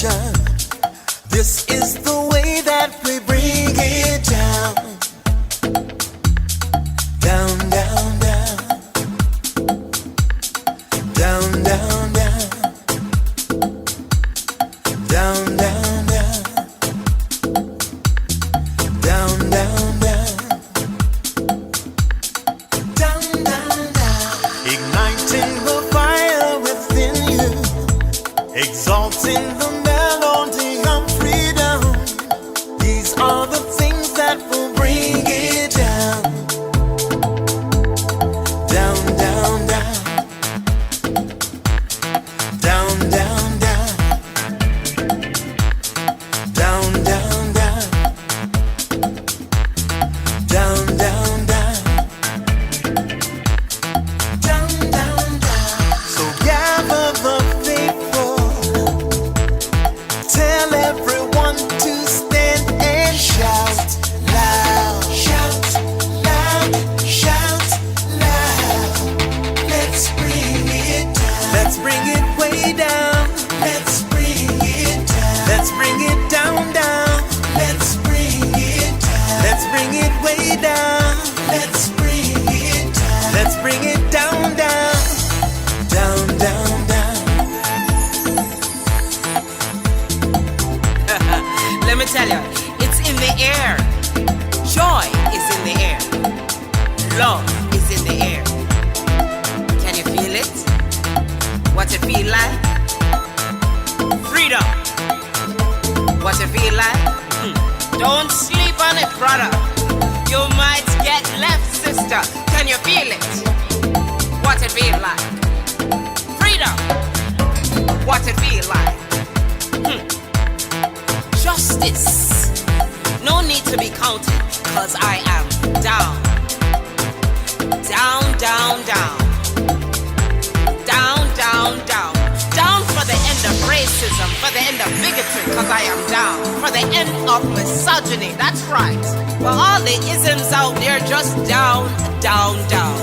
contrition. This is the way that we bring it down. Down, down, down. Down, down, down. Down, down, down. Down, down, down. Down, down, down. Igniting the fire within you. Exalting the melody of freedom. These are the things that will bring it down. Down, down, down. Down, down, down. Down, down, down. Down, down, down. Down, down, down. So gather the faithful. Tell everyone to stand and shout loud. Shout loud. Shout loud. Let's bring it down. Let's bring it way down. Let's bring it down. Let's bring it down, down. Let's bring it down. Let's bring it way down. Let's bring it down. Let's bring it down, down. Down, down, down. Let me tell you, it's in the air. Joy is in the air. Love is in the air. Can you feel it? What it feel like? Freedom. What it feel like? Don't sleep on it, brother. You might get left, sister. Can you feel it? What it feel like? Freedom. What it feel like? Justice. No need to be counted, cause I am down. Down, down, down. Down, down, down. Down for the end of racism, for the end of bigotry, cause I am down. For the end of misogyny, that's right. For all the isms out there, just down, down, down.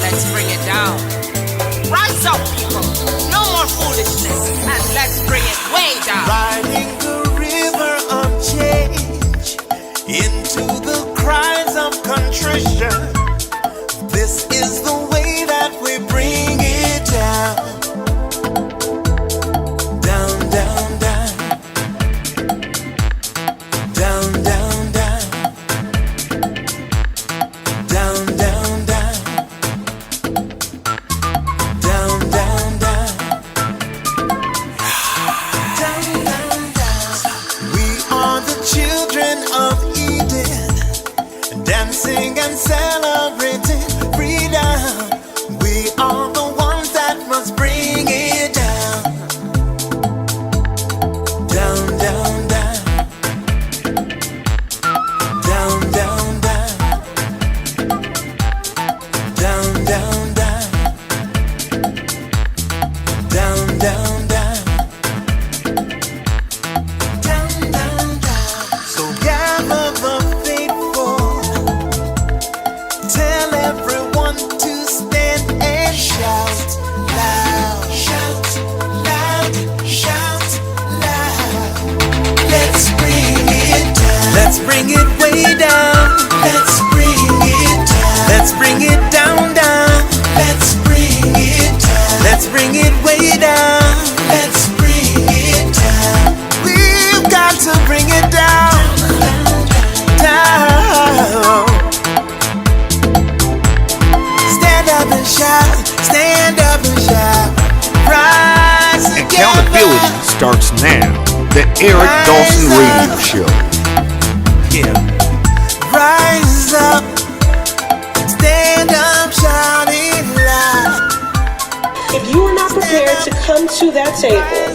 Let's bring it down. Rise up, people. No more foolishness, and let's bring it way down. Riding the river of change into the cries of contrition. This is the way that we bring it down. Down, down, down. Down, down, down. Down, down, down. Down, down, down. Down, down, down. We are the children of Eden, dancing and celebrating freedom. We are the ones that must bring it down. Down, down, down. Down, down, down. Down, down, down. Down, down, down. Down, down, down. So gather the faithful. Tell everyone to stand and shout loud. Shout loud. Shout loud. Let's bring it down. Let's bring it way down. Let's bring it down. Let's bring it down, down. Let's bring it down. Let's bring it way down. Let's bring it down. We've got to bring it down. Down. Stand up and shout. Stand up and shout. Rise together. Accountability starts now. The Eric Dawson Radio Show. Yeah. Rise up. Stand up, shouting loud. If you are not prepared to come to that table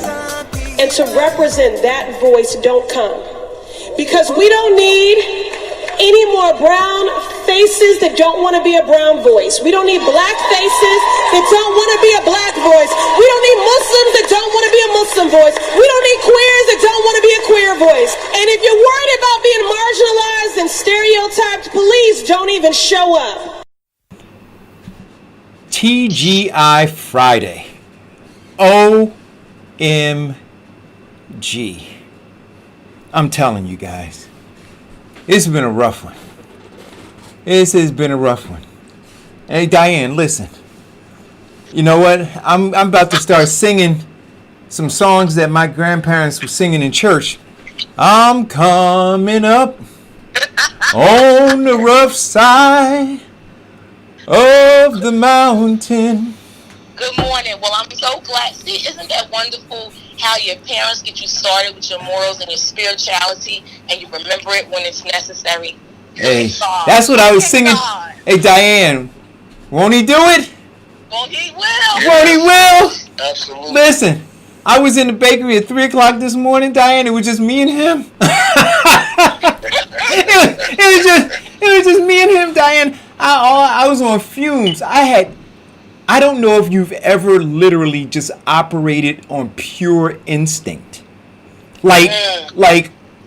and to represent that voice, don't come. Because we don't need any more brown faces that don't want to be a brown voice. We don't need black faces that don't want to be a black voice. We don't need Muslims that don't want to be a Muslim voice. We don't need queers that don't want to be a queer voice. And if you're worried about being marginalized and stereotyped, please don't even show up. TGI Friday. OMG. Gee, I'm telling you guys, it's been a rough one. This has been a rough one. Hey, Diane, listen. You know what? I'm about to start singing some songs that my grandparents were singing in church. I'm coming up on the rough side of the mountain. Good morning. Well, I'm so glad. See, isn't that wonderful how your parents get you started with your morals and your spirituality, and you remember it when it's necessary? Hey, that's what I was singing. Hey, Diane, won't he do it? Won't he will? Won't he will? Absolutely. Listen, I was in the bakery at 3 o'clock this morning, Diane. It was just me and him. it was just me and him, Diane. I was on fumes. I don't know if you've ever literally just operated on pure instinct, like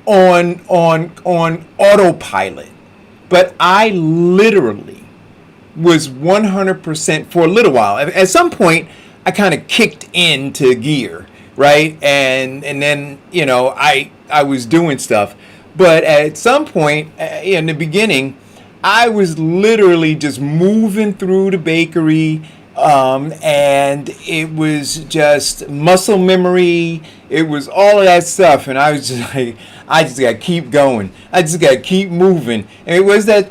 on autopilot. But I literally was 100% for a little while. At some point, I kind of kicked into gear, right? And then, you know, I was doing stuff. But at some point in the beginning, I was literally just moving through the bakery, and it was just muscle memory. It was all of that stuff, and I was just like, I just got to keep going. I just got to keep moving. And it was that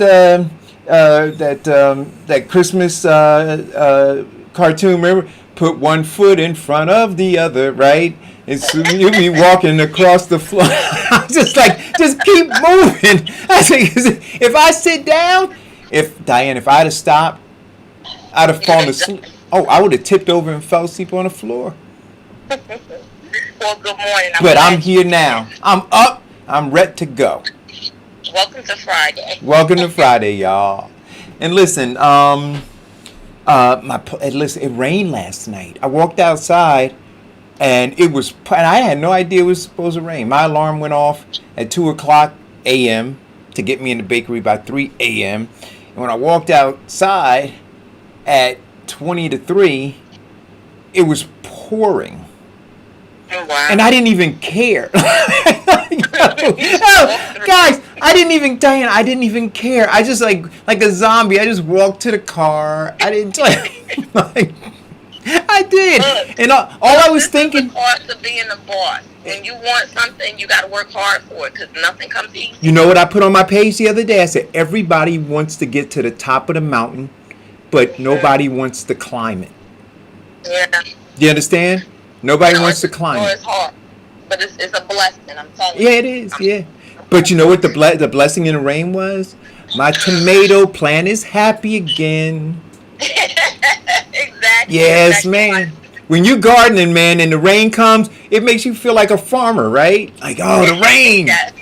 Christmas cartoon. Remember, put one foot in front of the other, right? It's you'll be walking across the floor. I'm just like, just keep moving. I say, if I sit down, if I'd have stopped, I'd have fallen asleep. Oh, I would have tipped over and fell asleep on the floor. Well, good morning. But I'm here now. I'm up. I'm ready to go. Welcome to Friday. Welcome to Friday, y'all. And listen, listen, it rained last night. I walked outside, and and I had no idea it was supposed to rain. My alarm went off at 2 o'clock a.m. to get me in the bakery by 3 a.m. And when I walked outside at 20 to 3, it was pouring. Oh, wow. And I didn't even care. Guys, I didn't even care. I just like a zombie. I just walked to the car. I didn't I did. Look, and all I was thinking. This is the cost of being a boss. When you want something, you got to work hard for it because nothing comes easy. You know what I put on my page the other day? I said everybody wants to get to the top of the mountain, but nobody wants to climb it. Yeah. Do you understand? Nobody wants to climb it. It's hard, but it's a blessing. I'm telling you. Yeah, it is. Yeah. But you know what the blessing in the rain was? My tomato plant is happy again. Exactly. Yes, Exactly. man. When you gardening, man, and the rain comes, it makes you feel like a farmer, right? Like, oh, the rain. Yes.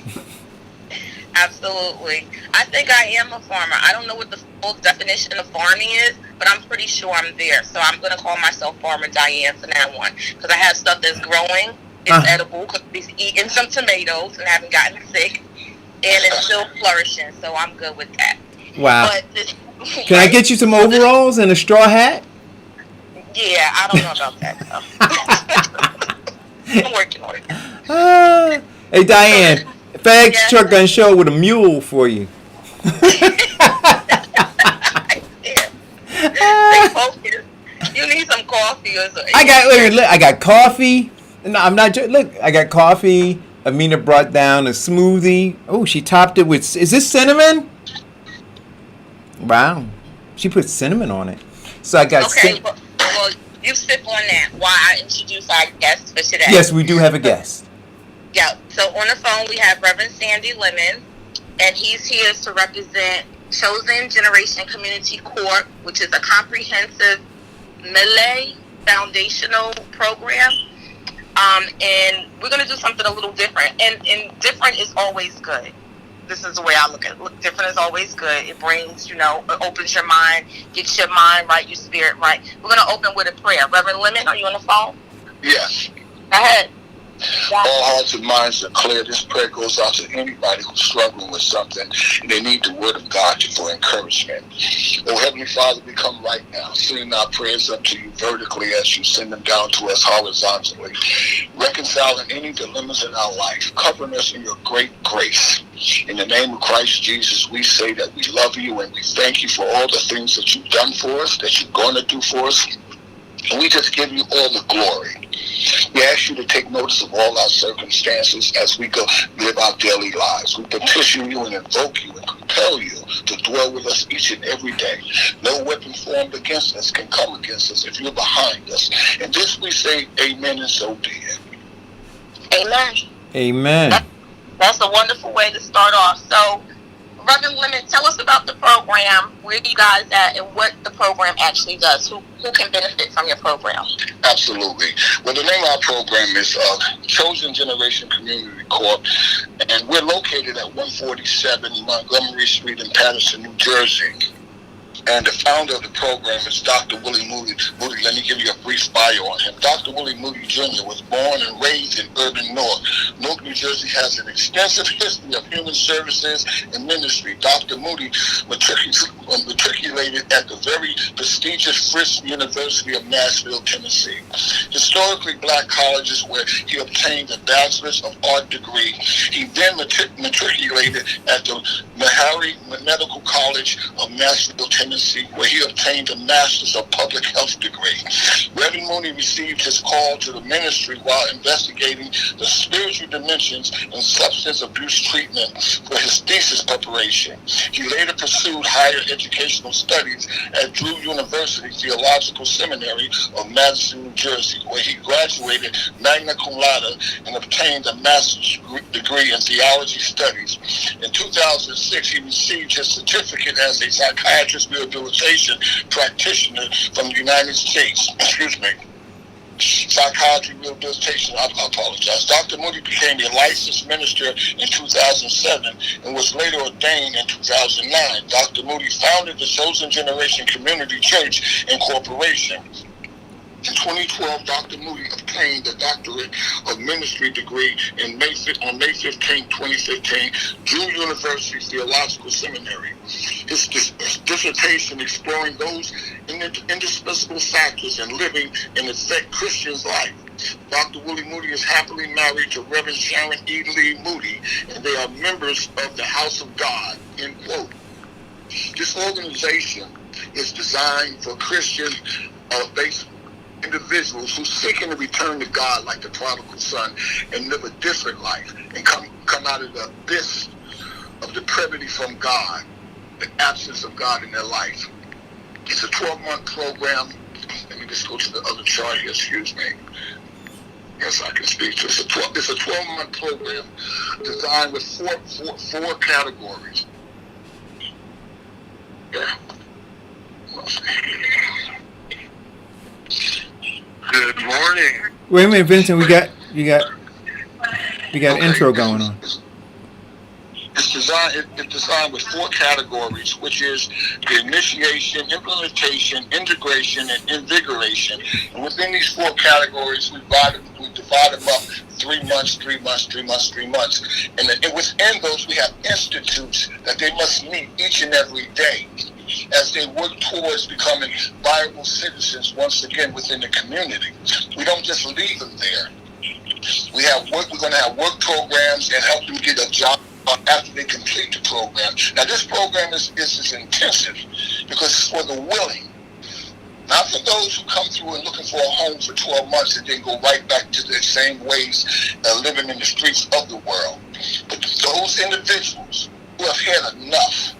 Absolutely. I think I am a farmer. I don't know what the full definition of farming is, but I'm pretty sure I'm there. So I'm going to call myself Farmer Diane for that one because I have stuff that's growing. It's edible because he's eating some tomatoes and haven't gotten sick, and it's still flourishing. So I'm good with that. Wow. But Can I get you some overalls and a straw hat? Yeah, I don't know about that though. I'm working on it. Hey, Diane, FedEx truck gonna show with a mule for you. Stay focused. You need some coffee or something. I got coffee. No, I'm not. Look, I got coffee. Amina brought down a smoothie. Oh, she topped it with. Is this cinnamon? Wow, she put cinnamon on it. So I got. Okay, well, you sip on that while I introduce our guest for today. Yes, we do have a guest. Yeah. So on the phone we have Reverend Sandy Lemon, and he's here to represent Chosen Generation Community Corp, which is a comprehensive Malay foundational program. And we're going to do something a little different. And different is always good. This is the way I look at it. Look, different is always good. It brings, it opens your mind, gets your mind right, your spirit right. We're going to open with a prayer. Reverend Lemon, are you on the phone? Yes. Go ahead. All hearts and minds are clear. This prayer goes out to anybody who's struggling with something and they need the word of God for encouragement. Oh, Heavenly Father, we come right now, sending our prayers up to you vertically as you send them down to us horizontally, reconciling any dilemmas in our life, covering us in your great grace. In the name of Christ Jesus, we say that we love you and we thank you for all the things that you've done for us, that you're going to do for us. And we just give you all the glory. We ask you to take notice of all our circumstances as we go live our daily lives. We petition you and invoke you and compel you to dwell with us each and every day. No weapon formed against us can come against us if you're behind us. And this we say, amen, and so be it. Amen. Amen. That's a wonderful way to start off. So, Reverend Lemon, tell us about the program, where you guys at, and what the program actually does. Who can benefit from your program? Absolutely. Well, the name of our program is Chosen Generation Community Corp, and we're located at 147 Montgomery Street in Patterson, New Jersey. And the founder of the program is Dr. Willie Moody. Let me give you a brief bio on him. Dr. Willie Moody Jr. was born and raised in urban North. Newark, New Jersey has an extensive history of human services and ministry. Dr. Moody matriculated at the very prestigious Frisk University of Nashville, Tennessee. Historically black colleges where he obtained a Bachelor's of Art degree. He then matriculated at the Meharry Medical College of Nashville, Tennessee, where he obtained a Master's of Public Health degree. Reverend Mooney received his call to the ministry while investigating the spiritual dimensions and substance abuse treatment for his thesis preparation. He later pursued higher educational studies at Drew University Theological Seminary of Madison, New Jersey, where he graduated magna cum laude and obtained a master's degree in theology studies. In 2006, he received his certificate as a psychiatrist rehabilitation practitioner from the United States. Psychiatry rehabilitation, I apologize. Dr. Moody became a licensed minister in 2007 and was later ordained in 2009. Dr. Moody founded the Chosen Generation Community Church Incorporation. In 2012, Dr. Moody obtained a doctorate of ministry degree on May 15, 2015, Drew University Theological Seminary. His dissertation exploring those indispensable factors in living and affect Christians' life. Dr. Willie Moody is happily married to Reverend Sharon E. Lee Moody, and they are members of the House of God, end quote. This organization is designed for Christian based individuals who seeking to return to God like the prodigal son and live a different life and come out of the abyss of depravity from God, the absence of God in their life. It's a 12-month program. Let me just go to the other chart here, excuse me. Yes, I can speak to it. It's a 12-month program designed with four categories. Yeah. Good morning. Wait a minute, Vincent. You got an intro going on. It's designed with four categories, which is the initiation, implementation, integration, and invigoration. And within these four categories, we divide them up 3 months, 3 months, 3 months, 3 months. And within those, we have institutes that they must meet each and every day as they work towards becoming viable citizens once again within the community. We don't just leave them there. We're going to have work programs and help them get a job after they complete the program. Now, this program is intensive because it's for the willing, not for those who come through and looking for a home for 12 months and then go right back to their same ways living in the streets of the world. But those individuals who have had enough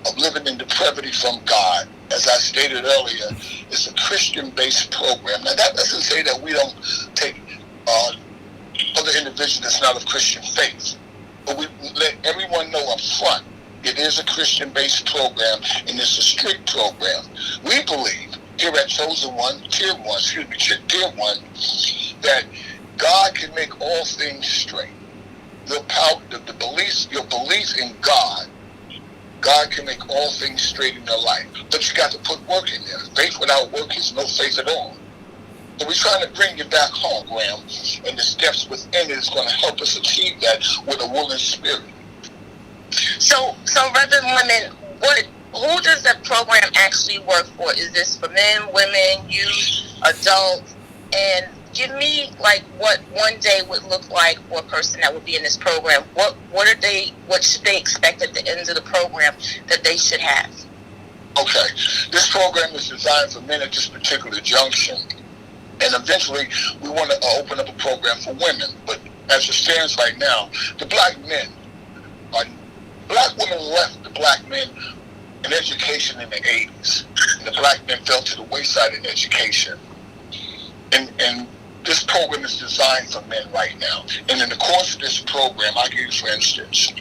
of living in depravity from God, as I stated earlier, it's a Christian-based program. Now, that doesn't say that we don't take other individuals that's not of Christian faith, but we let everyone know up front it is a Christian-based program and it's a strict program. We believe here at Chosen One, Tier 1, that God can make all things straight. Your belief in God can make all things straight in your life. But you got to put work in there. Faith without work is no faith at all. So we're trying to bring you back home, Graham, and the steps within it is going to help us achieve that with a willing spirit. So Reverend Lemon, who does that program actually work for? Is this for men, women, youth, adults? And give me like what one day would look like for a person that would be in this program. What should they expect at the end of the program that they should have? Okay, this program is designed for men at this particular junction, and eventually we want to open up a program for women. But as it stands right now, the black women left the black men in education in the 80s, and the black men fell to the wayside in education. And this program is designed for men right now. And in the course of this program, I'll give you, for instance,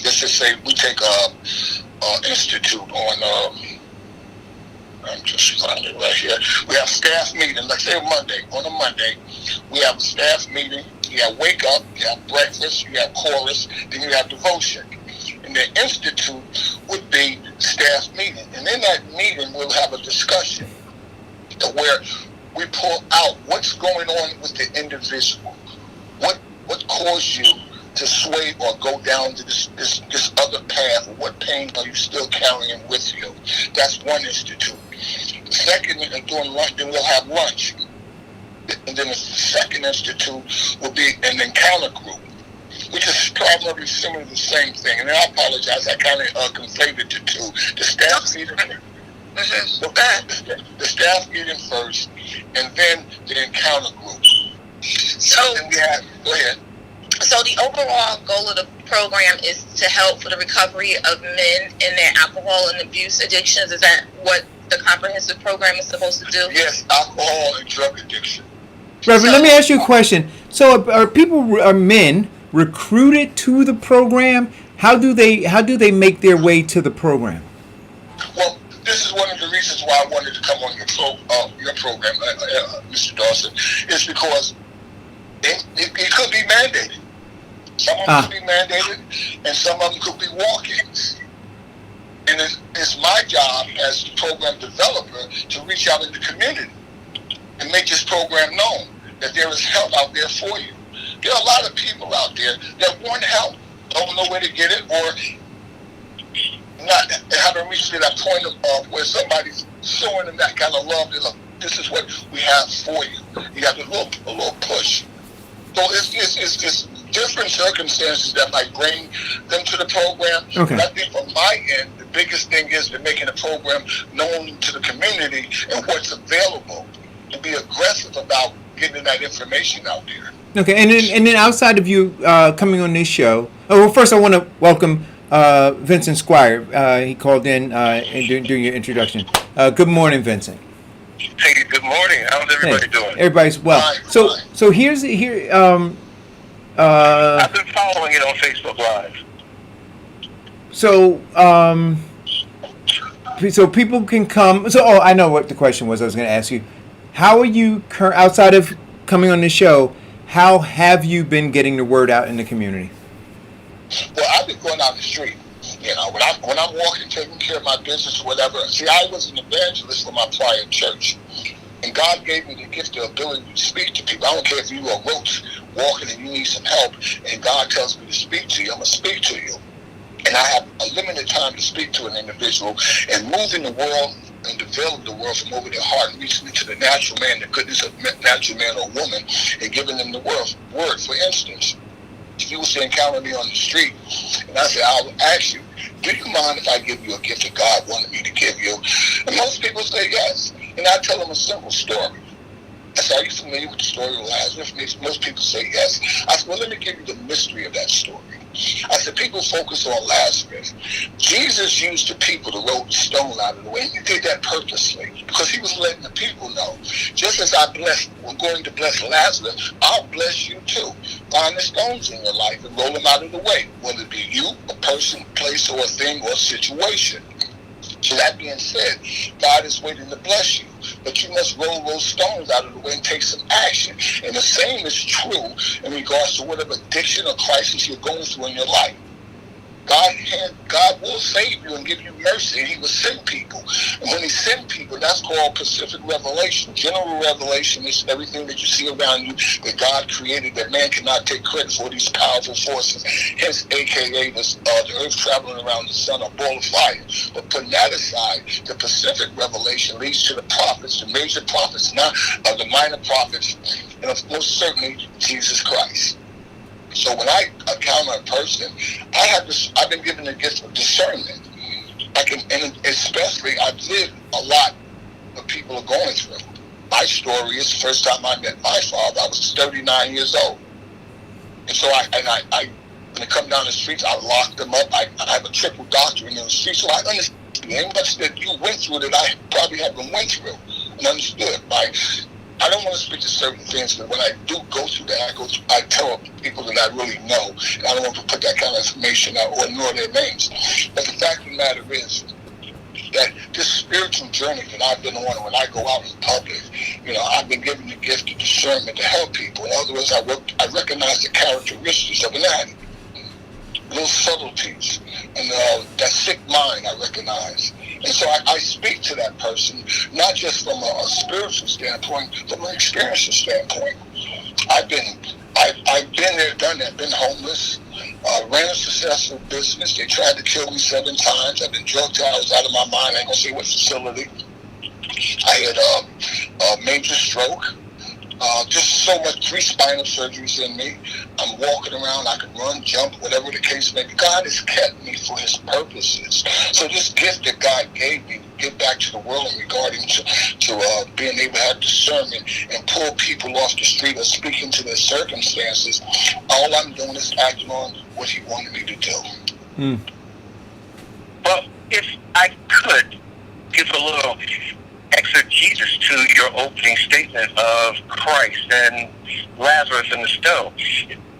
let's just say we take institute on, I'm just finding it right here. We have staff meeting, let's say on a Monday, we have a staff meeting, you have wake up, you have breakfast, you have chorus, then you have devotion. And the institute would be staff meeting. And in that meeting, we'll have a discussion where we pull out what's going on with the individual. What caused you to sway or go down to this other path? What pain are you still carrying with you? That's one institute. The second, during lunch, then we'll have lunch. And then the second institute will be an encounter group, which is probably similar to the same thing. And I apologize, I kind of conflated the two. The staff meeting, the staff meeting first, and then the encounter group. So then we have, go ahead. So the overall goal of the program is to help for the recovery of men in their alcohol and abuse addictions. Is that what the comprehensive program is supposed to do? Yes, alcohol and drug addiction. Reverend, let me ask you a question. So are men recruited to the program? How do they make their way to the program? Well, this is one of the reasons why I wanted to come on your program, Mr. Dawson, is because it could be mandated. Some of them could be mandated, and some of them could be walk-ins. And it's my job as the program developer to reach out in the community and make this program known that there is help out there for you. There are a lot of people out there that want help, don't know where to get it, or not haven't reached to that point of where somebody's showing them that kind of love. They're like, this is what we have for you. You have a little push. So it's different circumstances that might bring them to the program. Okay. But I think from my end, the biggest thing is to making the program known to the community and what's available, to be aggressive about getting that information out there. Okay, and then outside of you coming on this show, well, first I want to welcome Vincent Squire. He called in during your introduction. Good morning, Vincent. Hey, good morning. How's everybody doing? Everybody's well. Fine. So here's I've been following it on Facebook Live. So people can come. So I know what the question was. I was going to ask you. How are you outside of coming on this show? How have you been getting the word out in the community? Well, I've been going out the street. You know, when I'm walking, taking care of my business or whatever. See, I was an evangelist for my prior church. And God gave me the gift, the ability to speak to people. I don't care if you are roach walking and you need some help, and God tells me to speak to you, I'm going to speak to you. And I have a limited time to speak to an individual and move in the world and develop the world from over their heart and reaching into the natural man, the goodness of natural man or woman, and giving them the word. For instance, if you were to encounter me on the street, and I say, I will ask you, do you mind if I give you a gift that God wanted me to give you? And most people say yes. And I tell them a simple story. I said, are you familiar with the story of Lazarus? Most people say yes. I said, well, let me give you the mystery of that story. I said, people focus on Lazarus. Jesus used the people to roll the stone out of the way. And he did that purposely because he was letting the people know. Just as I'm going to bless Lazarus, I'll bless you too. Find the stones in your life and roll them out of the way, whether it be you, a person, place, or a thing, or a situation. So that being said, God is waiting to bless you. But you must roll those stones out of the way and take some action. And the same is true in regards to whatever addiction or crisis you're going through in your life. God will save you and give you mercy, and He will send people. And when He sends people, that's called Pacific Revelation. General revelation is everything that you see around you that God created, that man cannot take credit for, these powerful forces. Hence, AKA the earth traveling around the sun, a ball of fire. But putting that aside, the Pacific Revelation leads to the prophets, the major prophets, not the minor prophets, and most certainly Jesus Christ. So when I encounter a person, I've been given the gift of discernment. And especially I've lived a lot what people are going through. My story is the first time I met my father, I was 39 years old. And so when I come down the streets, I locked them up. I have a triple doctorate in the streets, so I understand very much that you went through that I probably haven't went through and understood. I don't want to speak to certain things, but when I do go through that, I tell people that I really know, and I don't want to put that kind of information out or ignore their names. But the fact of the matter is that this spiritual journey that I've been on when I go out in public, I've been given the gift of discernment to help people. In other words, I recognize the characteristics of an addict, little subtleties, and that sick mind I recognize. And so I speak to that person, not just from a spiritual standpoint, from an experiential standpoint. I've been there, done that, been homeless, ran a successful business. They tried to kill me 7 times. I've been drugged till I was out of my mind. I ain't gonna say what facility. I had a major stroke. Just so much, 3 spinal surgeries in me. I'm walking around, I can run, jump, whatever the case may be. God has kept me for His purposes. So this gift that God gave me to give back to the world in regarding to being able to have discernment and pull people off the street or speaking to their circumstances, all I'm doing is acting on what He wanted me to do. Well, if I could give a little exegesis to your opening statement of Christ and Lazarus and the stone.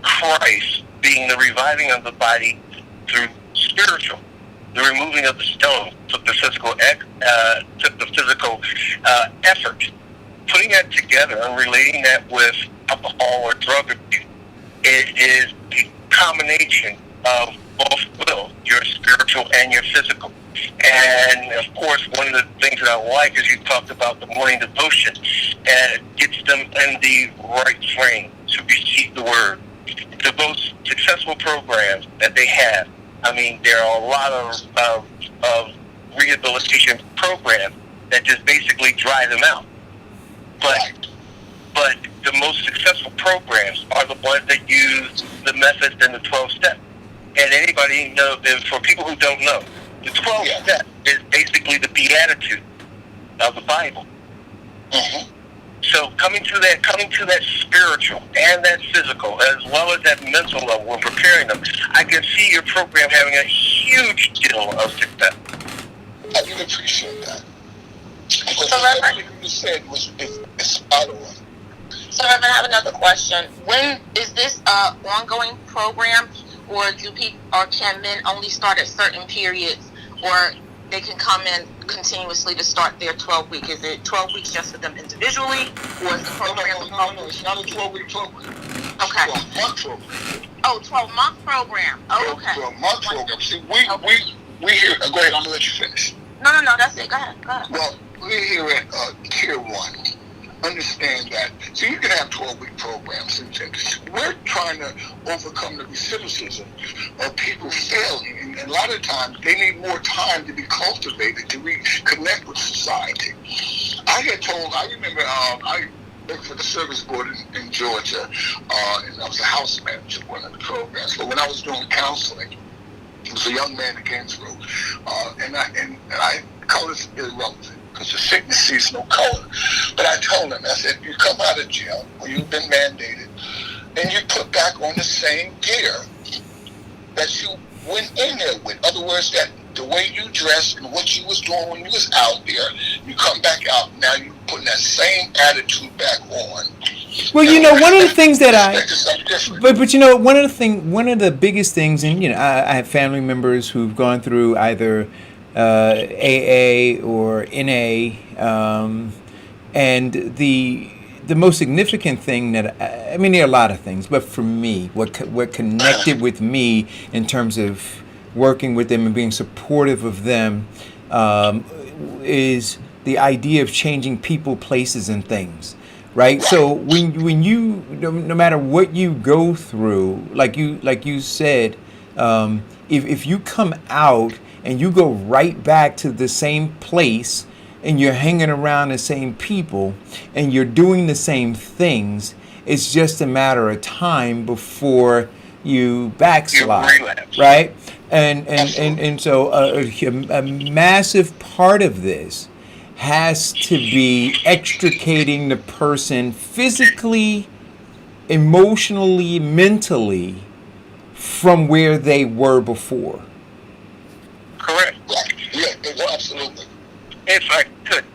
Christ being the reviving of the body through spiritual. The removing of the stone took the physical effort. Putting that together and relating that with alcohol or drug abuse, it is the combination of both will, your spiritual and your physical. And of course, one of the things that I like is you talked about the morning devotion, and it gets them in the right frame to receive the word. The most successful programs that they have, I mean, there are a lot of rehabilitation programs that just basically dry them out. But the most successful programs are the ones that use the methods and the 12 steps. And anybody knows, for people who don't know, the 12 step is basically the beatitude of the Bible. Mm-hmm. So coming to that spiritual and that physical, as well as that mental level, when preparing them, I can see your program having a huge deal of success. I really appreciate that. Because So, Reverend, everything you said is spot on. So, Reverend, I have another question. When is this an ongoing program, or can men only start at certain periods, or they can come in continuously to start their 12 week? Is it 12 weeks just for them individually, or is the program? No, it's not a 12-week program. Okay. It's a 12-month program. Oh, 12-month program. Oh, okay. 12-month program. See, we here. Go ahead. I'm gonna let you finish. No, that's it. Go ahead. Well, we're here at Tier 1. Understand that. So you can have 12-week programs. And we're trying to overcome the recidivism of people failing. And a lot of times they need more time to be cultivated, to reconnect with society. I remember I worked for the service board in Georgia, and I was a house manager of one of the programs. But when I was doing counseling, there was a young man that came through, and I color's irrelevant, because the sickness sees no color. But I told him, I said, you come out of jail, or you've been mandated, and you put back on the same gear that you went in there with. In other words, that the way you dressed and what you was doing when you was out there, you come back out, now you putting that same attitude back on. Well, one of the things that one of the biggest things, and I have family members who've gone through either AA or NA, and the most significant thing that there are a lot of things, but for me, what connected with me in terms of working with them and being supportive of them is the idea of changing people, places, and things, right? So when you no matter what you go through, like you said, if you come out and you go right back to the same place and you're hanging around the same people and you're doing the same things, it's just a matter of time before you backslide, right? And so a massive part of this has to be extricating the person physically, emotionally, mentally from where they were before. Correct. Yeah, absolutely. If I could,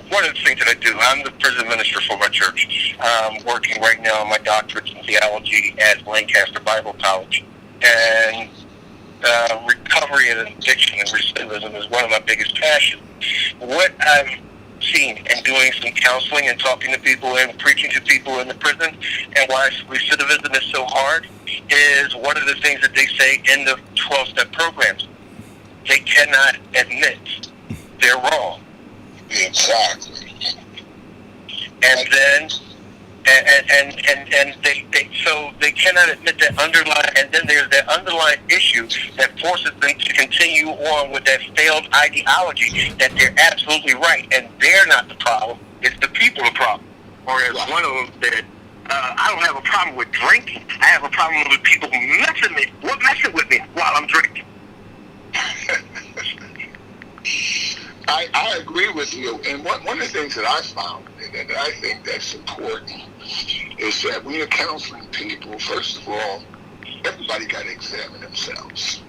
one of the things that I do, I'm the prison minister for my church. Working right now on my doctorate in theology at Lancaster Bible College. And recovery and addiction and recidivism is one of my biggest passions. What I've seen and doing some counseling and talking to people and preaching to people in the prison, and why recidivism is so hard, is one of the things that they say in the 12-step programs. They cannot admit they're wrong. Exactly. And then and they cannot admit that underlying, and then there's that underlying issue that forces them to continue on with that failed ideology that they're absolutely right, and they're not the problem, it's the people the problem. Or as one of them said, I don't have a problem with drinking, I have a problem with people messing with me while I'm drinking. I agree with you, and one of the things that I found that I think that's important is that when you're counseling people, first of all, everybody got to examine themselves.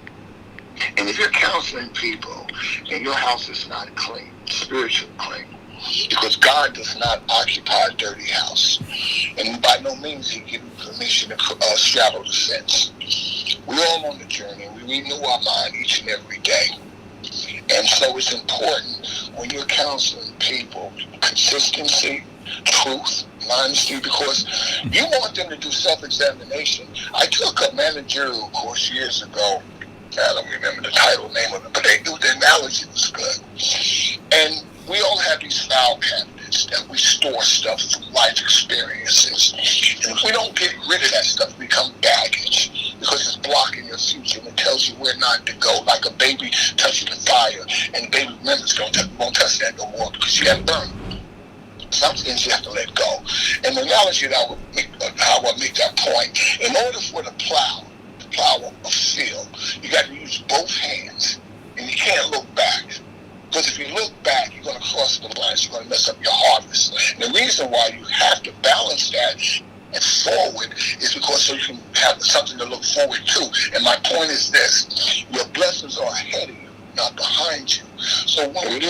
And if you're counseling people and your house is not clean, spiritually clean, because God does not occupy a dirty house, and by no means He gives you permission to shadow the sins. We're all on the journey, and we renew our mind each and every day. And so it's important when you're counseling people, consistency, truth, honesty, because you want them to do self-examination. I took a managerial course years ago. I don't remember the title name of it, but the analogy was good. And we all have these file cabinets that we store stuff from life experiences. And if we don't get rid of that stuff, it becomes baggage because it's blocking your future and it tells you where not to go, like a baby touching the fire. And the baby remembers, won't touch that no more because you got burned. Some things you have to let go. And the analogy that I would make, how I make that point, in order for the plow a field, you got to use both hands, and you can't look back. Because if you look back, you're going to cross the lines, you're going to mess up your harvest. And the reason why you have to balance that and forward is because so you can have something to look forward to. And my point is this: your blessings are ahead of you, not behind you. So when you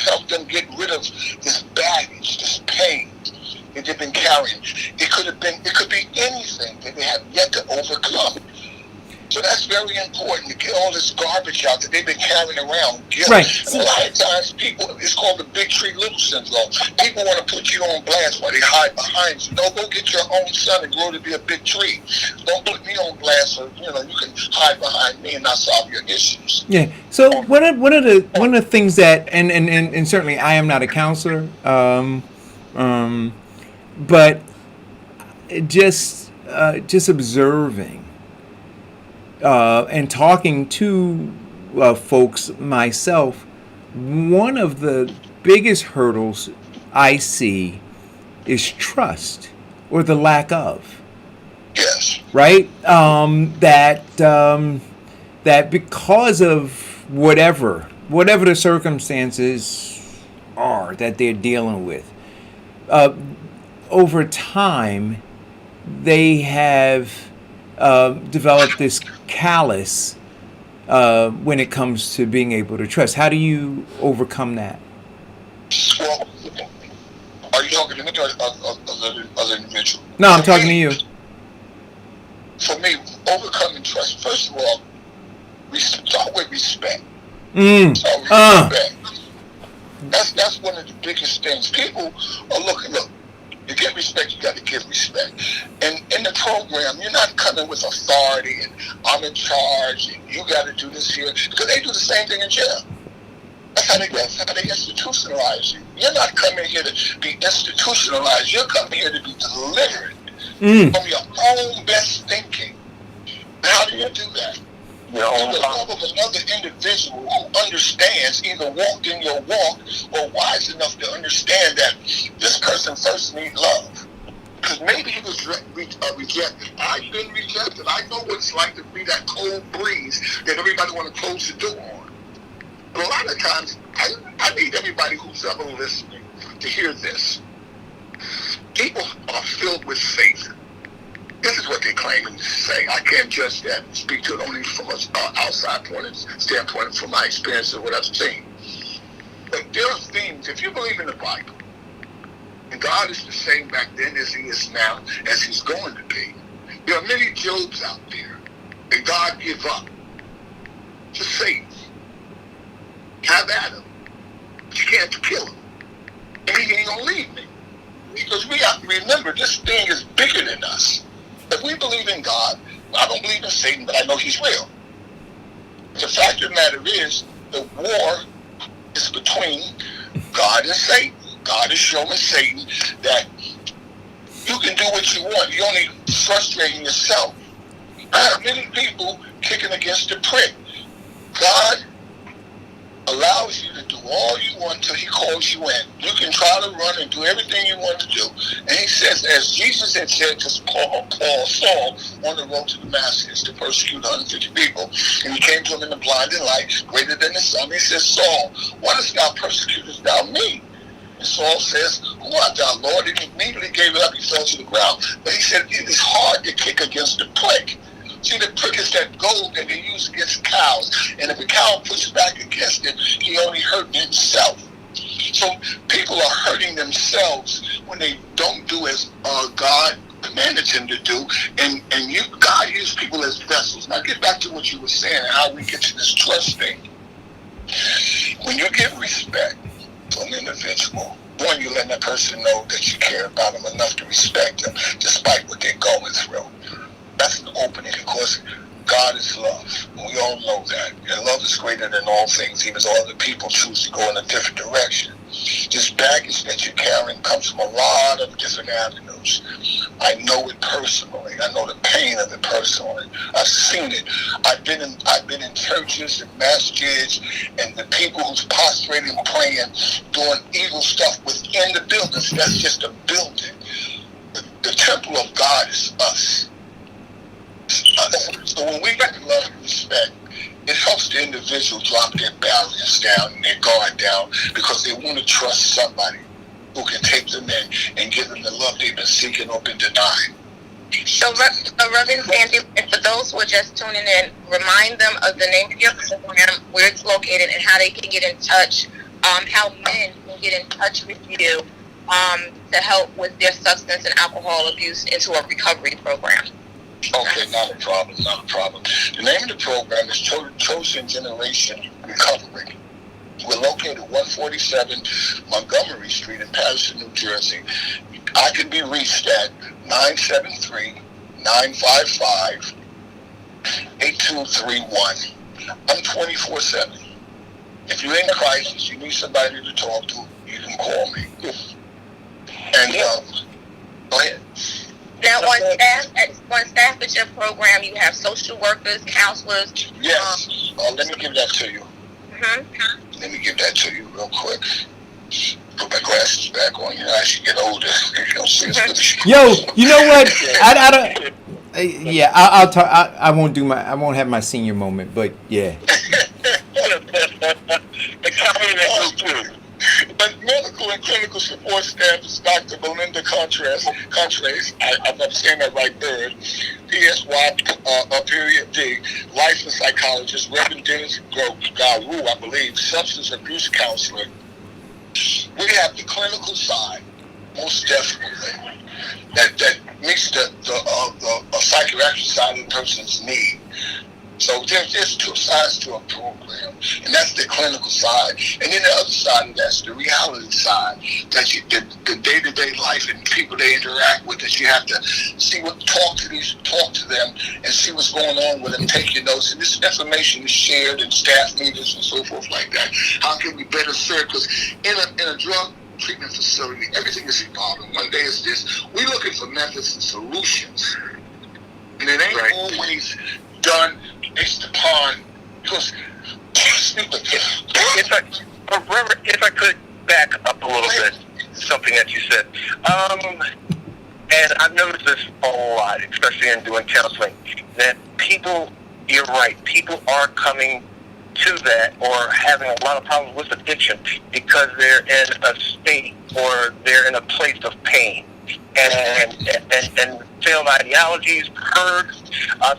help them get rid of this baggage, this pain that they've been carrying, it could be anything that they have yet to overcome. So that's very important to get all this garbage out that they've been carrying around. Right. And a lot of times people, it's called the big tree little syndrome. People want to put you on blast while they hide behind you. No, go get your own son and grow to be a big tree. Don't put me on blast so you can hide behind me and not solve your issues. Yeah. So one of the things that and certainly I am not a counselor, but just observing. And talking to folks myself, one of the biggest hurdles I see is trust or the lack of. Yes. Right? That because of whatever the circumstances are that they're dealing with, over time they have developed this callous when it comes to being able to trust. How do you overcome that? Well, are you talking to me or other individual? No, I'm talking to you. For me, overcoming trust, first of all, we start with respect. Respect. That's one of the biggest things. People are looking, To get respect, you got to give respect. And in the program, you're not coming with authority and I'm in charge and you got to do this here, because they do the same thing in jail. That's how they institutionalize you. You're not coming here to be institutionalized. You're coming here to be delivered from your own best thinking. How do you do that? The love of another individual who understands, either walked in your walk or wise enough to understand that this person first needs love. Because maybe he was rejected. I've been rejected. I know what it's like to be that cold breeze that everybody want to close the door on. But a lot of times, I need everybody who's ever listening to hear this. People are filled with faith. This is what they claim to say. I can't judge that and speak to it only from an outside standpoint, from my experience of what I've seen. But there are things, if you believe in the Bible, and God is the same back then as he is now, as he's going to be, there are many Jobs out there that God give up to Satan. Have at him. But you can't kill him. And he ain't going to leave me. Because we have to remember, this thing is bigger than us. If we believe in God, I don't believe in Satan, but I know he's real. The fact of the matter is, the war is between God and Satan. God is showing Satan that you can do what you want. You're only frustrating yourself. I have many people kicking against the prick. God allows you to do all you want until he calls you in. You can try to run and do everything you want to do. And he says, as Jesus had said to Saul on the road to Damascus to persecute 150 people, and he came to him in the blinding light, greater than the sun. He says, Saul, why dost thou persecutest thou me? And Saul says, who art thou, Lord? And he immediately gave it up. He fell to the ground. But he said, it is hard to kick against the prick. See, the prick is that gold that they use against cows. And if a cow pushes back against it, he only hurt himself. So people are hurting themselves when they don't do as God commanded him to do. And God used people as vessels. Now get back to what you were saying and how we get to this trust thing. When you give respect to an individual, one, you let that person know that you care about them enough to respect them despite what they're going through. That's an opening. Of course, God is love. We all know that. And love is greater than all things, even though other people choose to go in a different direction. This baggage that you're carrying comes from a lot of different avenues. I know it personally. I know the pain of it personally. I've seen it. I've been in churches and masjids, and the people who's prostrating, praying, doing evil stuff within the buildings. That's just a building. The temple of God is us. So when we get love and respect, it helps the individual drop their barriers down and their guard down, because they want to trust somebody who can take them in and give them the love they've been seeking or been denied. So, Reverend Sandy, and for those who are just tuning in, remind them of the name of your program, where it's located, and how they can get in touch, how men can get in touch with you to help with their substance and alcohol abuse into a recovery program. Okay, not a problem. The name of the program is Chosen Generation Recovery. We're located at 147 Montgomery Street in Patterson, New Jersey. I can be reached at 973-955-8231. I'm 24/7. If you're in crisis, you need somebody to talk to, you can call me. And go ahead. Now, on staff at your program, you have social workers, counselors. Yes. Let me give that to you. Let me give that to you real quick. Put my glasses back on. You know, as you get older, you don't see as good as you. Yo, you know what? I don't. Yeah, I'll talk. I won't do I won't have my senior moment, but yeah. But medical and clinical support staff is Dr. Belinda Contreras. I'm not saying that right there. PSY, period D, licensed psychologist, Reverend Dennis Garu, I believe, substance abuse counselor. We have the clinical side, most definitely, that meets the psychiatric side of the person's need. So there's two sides to a program, and that's the clinical side, and then the other side of that's the reality side, that the day-to-day life and people they interact with, that you have to see talk to them, and see what's going on with them, take your notes, and this information is shared in staff meetings and so forth like that. How can we better serve? Because in a drug treatment facility, everything is evolving. One day it's this. We're looking for methods and solutions, and it ain't always done based upon, because if I could back up a little bit, something that you said, and I've noticed this a lot, especially in doing counseling, that people, you're right, people are coming to that or having a lot of problems with addiction because they're in a state or they're in a place of pain. And failed ideologies, hurt,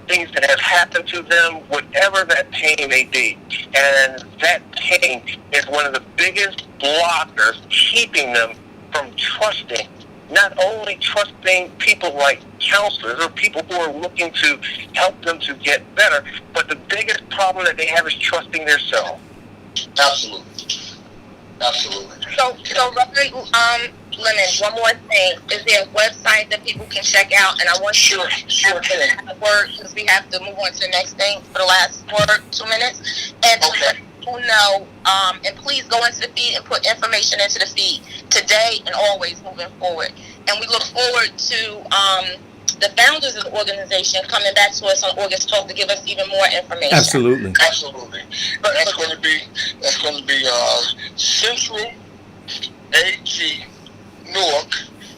things that have happened to them, whatever that pain may be. And that pain is one of the biggest blockers keeping them from trusting, not only trusting people like counselors or people who are looking to help them to get better, but the biggest problem that they have is trusting themselves. Absolutely. Absolutely. So Reverend Lemon, one more thing. Is there a website that people can check out? And I want you to have a word, because we have to move on to the next thing for the last 2 minutes. And to let people know, and please go into the feed and put information into the feed today and always moving forward. And we look forward to the founders of the organization coming back to us on August 12th to give us even more information. Absolutely. But that's going to be Central AG Newark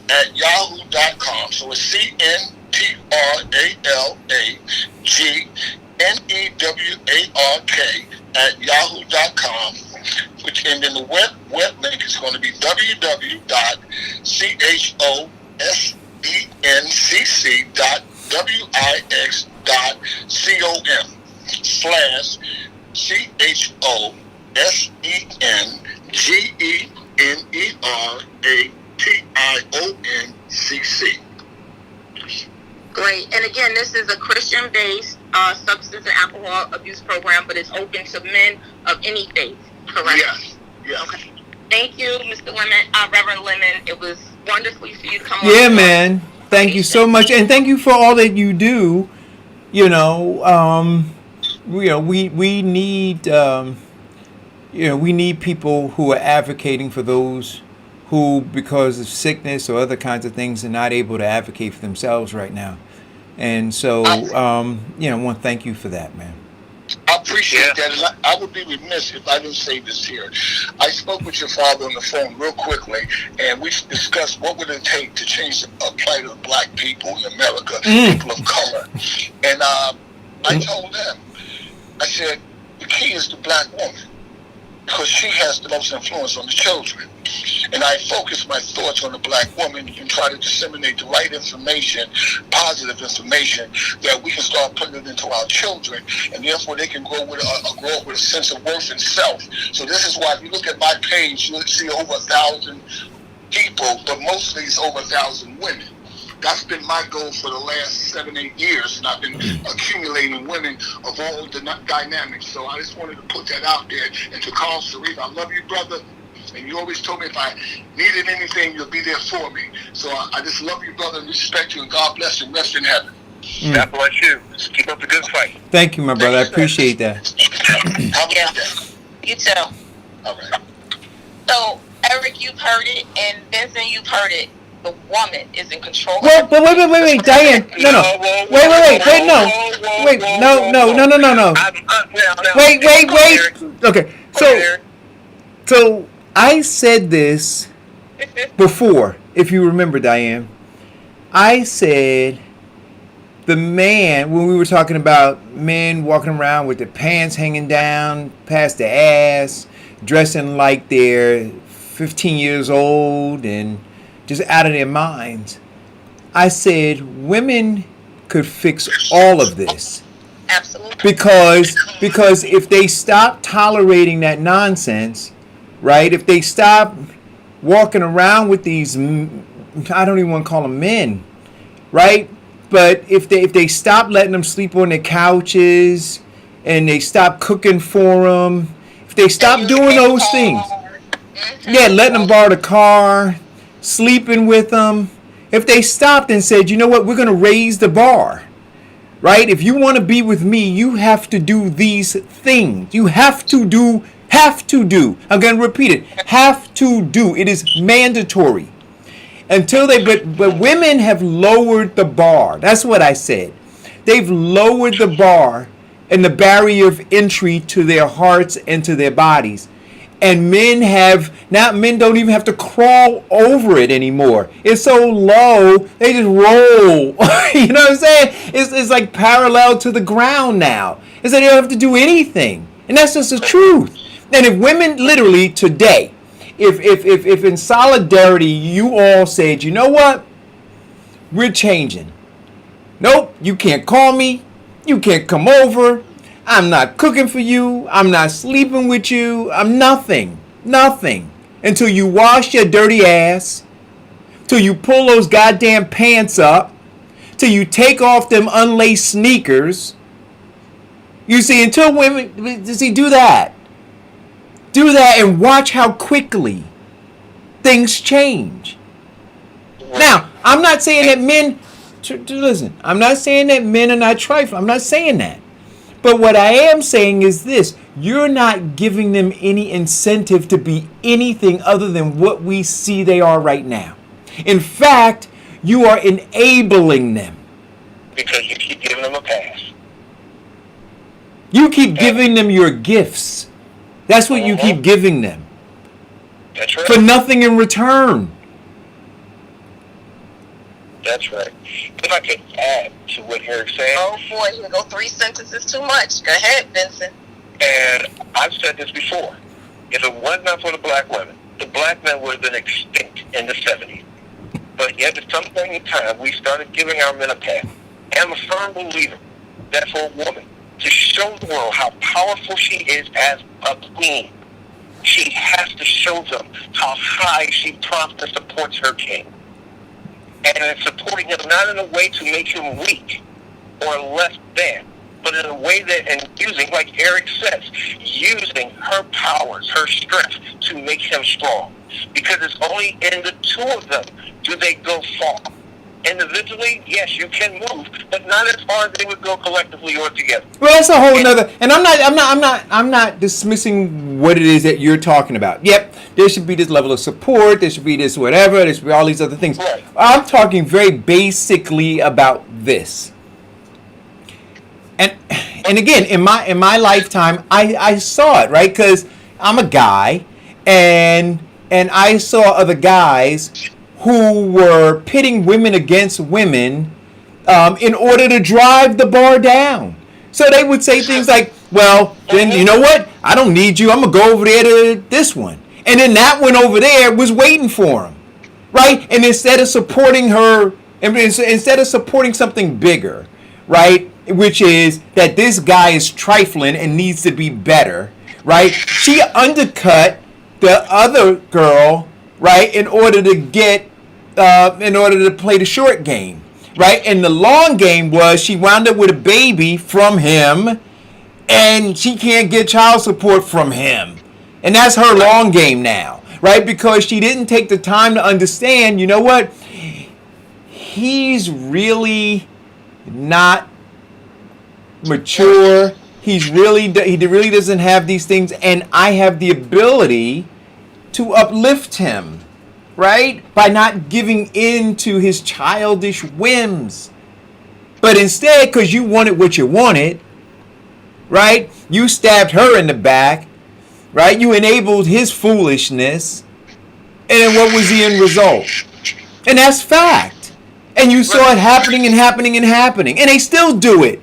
at yahoo.com. So it's CNTRALAGNEWARK at yahoo.com. And then the web link is going to be www.CHOSENCC.WIX.COM/CHOSENERATIONCC. Great. And again, this is a Christian-based substance and alcohol abuse program, but it's open to men of any faith, correct? Yes. Okay. Thank you, Mr. Lemon, Reverend Lemon. It was wonderful for you to come on. Yeah, man. Thank you so much, and thank you for all that you do. We need we need people who are advocating for those who, because of sickness or other kinds of things, are not able to advocate for themselves right now. And so, I want to thank you for that, man. I appreciate that, and I would be remiss if I didn't say this here. I spoke with your father on the phone real quickly, and we discussed what would it take to change the plight of black people in America, people of color. And I told them, I said, the key is the black woman, because she has the most influence on the children. And I focus my thoughts on the black woman and try to disseminate the right information, positive information, that we can start putting it into our children, and therefore they can grow up with a sense of worth and self. So this is why if you look at my page, you'll see over 1,000 people, but mostly it's over 1,000 women. That's been my goal for the last 7-8 years, and I've been accumulating women of all the dynamics. So I just wanted to put that out there. And to Carl Sharif, I love you, brother. And you always told me if I needed anything, you'll be there for me. So I just love you, brother, and respect you, and God bless you, rest in heaven. God bless you. Keep up the good fight. Thank you, my brother. I appreciate that. Have a good day. You too. All right. So, Eric, you've heard it, and Vincent, you've heard it. The woman is in control. Well, but wait, Diane. No. Wait, no. Wait, no. Wait. Okay, so I said this before, if you remember, Diane. I said the man, when we were talking about men walking around with their pants hanging down past their ass, dressing like they're 15 years old and just out of their minds. I said women could fix all of this. Absolutely. Because if they stop tolerating that nonsense, right? If they stop walking around with these, I don't even want to call them men, right? But if they stop letting them sleep on their couches and they stop cooking for them, if they stop doing those things, yeah, letting them borrow the car, sleeping with them, if they stopped and said, you know what, we're going to raise the bar, right? If you want to be with me, you have to do these things. You have to do. I'm going to repeat it. Have to do. It is mandatory. Until they, but women have lowered the bar. That's what I said. They've lowered the bar and the barrier of entry to their hearts and to their bodies. And men don't even have to crawl over it anymore. It's so low, they just roll. You know what I'm saying? It's like parallel to the ground now. It's like they don't have to do anything. And that's just the truth. And if women literally today, if in solidarity you all said, you know what? We're changing. Nope, you can't call me. You can't come over. I'm not cooking for you. I'm not sleeping with you. I'm nothing. Nothing. Until you wash your dirty ass. Till you pull those goddamn pants up. Till you take off them unlaced sneakers. You see, until women, do that. Do that and watch how quickly things change. Now, I'm not saying that men, listen, I'm not saying that men are not trifling. I'm not saying that. But what I am saying is this. You're not giving them any incentive to be anything other than what we see they are right now. In fact, you are enabling them. Because you keep giving them a pass. You keep giving them your gifts. That's what you keep giving them. That's right. For nothing in return. That's right. If I could add to what Eric's saying. Oh boy, here go 3 sentences too much. Go ahead, Vincent. And I've said this before. If it was not for the black women, the black men would have been extinct in the 70s. But yet at some point in time, we started giving our men a pass. And I'm a firm believer that for a woman to show the world how powerful she is as a queen, she has to show them how high she prompts and supports her king. And in supporting him not in a way to make him weak or less than, but in a way that, and using, like Eric says, using her powers, her strength to make him strong. Because it's only in the two of them do they go far. Individually, yes, you can move, but not as far as they would go collectively or together. Well, that's a whole nother. And I'm not dismissing what it is that you're talking about. Yep, there should be this level of support. There should be this whatever. There should be all these other things. Right. I'm talking very basically about this. And again, in my lifetime, I saw it, right? Because I'm a guy, and I saw other guys who were pitting women against women in order to drive the bar down. So they would say things like, well, then you know what? I don't need you. I'm going to go over there to this one. And then that one over there was waiting for him, right? And instead of supporting her, instead of supporting something bigger, right, which is that this guy is trifling and needs to be better, right? She undercut the other girl, right, in order to play the short game, right? And the long game was she wound up with a baby from him, and she can't get child support from him. And that's her long game now, right? Because she didn't take the time to understand, you know what? He's really not mature. He really doesn't have these things, and I have the ability to uplift him, right? By not giving in to his childish whims. But instead, because you wanted what you wanted, right? You stabbed her in the back, right? You enabled his foolishness. And then what was the end result? And that's fact. And you saw it happening and happening and happening. And they still do it.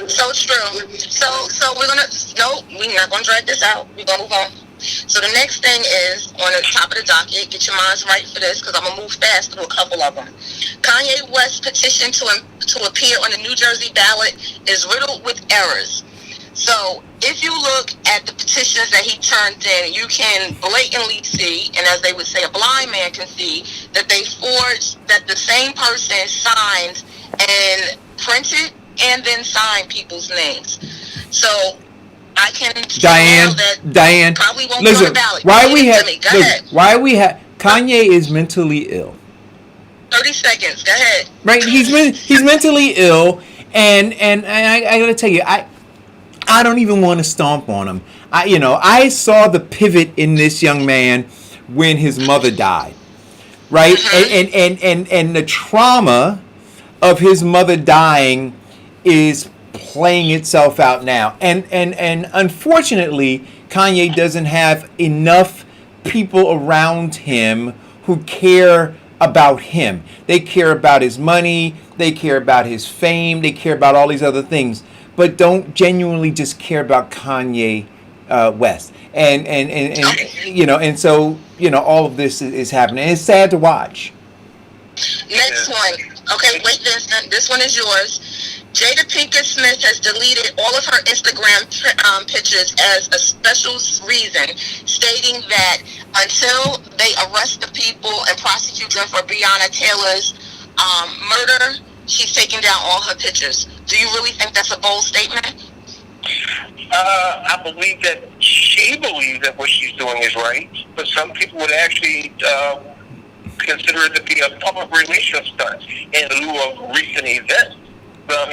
So true. So we're not gonna drag this out. We're gonna move on. So the next thing is on the top of the docket. Get your minds right for this, because I'm gonna move fast through a couple of them. Kanye West's petition to appear on the New Jersey ballot is riddled with errors. So if you look at the petitions that he turned in, you can blatantly see, and as they would say, a blind man can see, that they forged, that the same person signed and printed and then sign people's names. So I can Diane, probably won't listen, go to ballot. why we have, Go ahead. why we have, Kanye is mentally ill. 30 seconds. Go ahead. Right? He's mentally ill, and I gotta tell you, I don't even want to stomp on him. I saw the pivot in this young man when his mother died, right? And the trauma of his mother dying is playing itself out now, and unfortunately, Kanye doesn't have enough people around him who care about him. They care about his money, they care about his fame, they care about all these other things, but don't genuinely just care about Kanye West. And so all of this is happening. It's sad to watch. Next one. Okay, wait, Vincent. This one is yours. Jada Pinkett Smith has deleted all of her Instagram pictures as a special reason, stating that until they arrest the people and prosecute them for Breonna Taylor's murder, she's taking down all her pictures. Do you really think that's a bold statement? I believe that she believes that what she's doing is right, but some people would actually consider it to be a public relations stunt in lieu of recent events. But,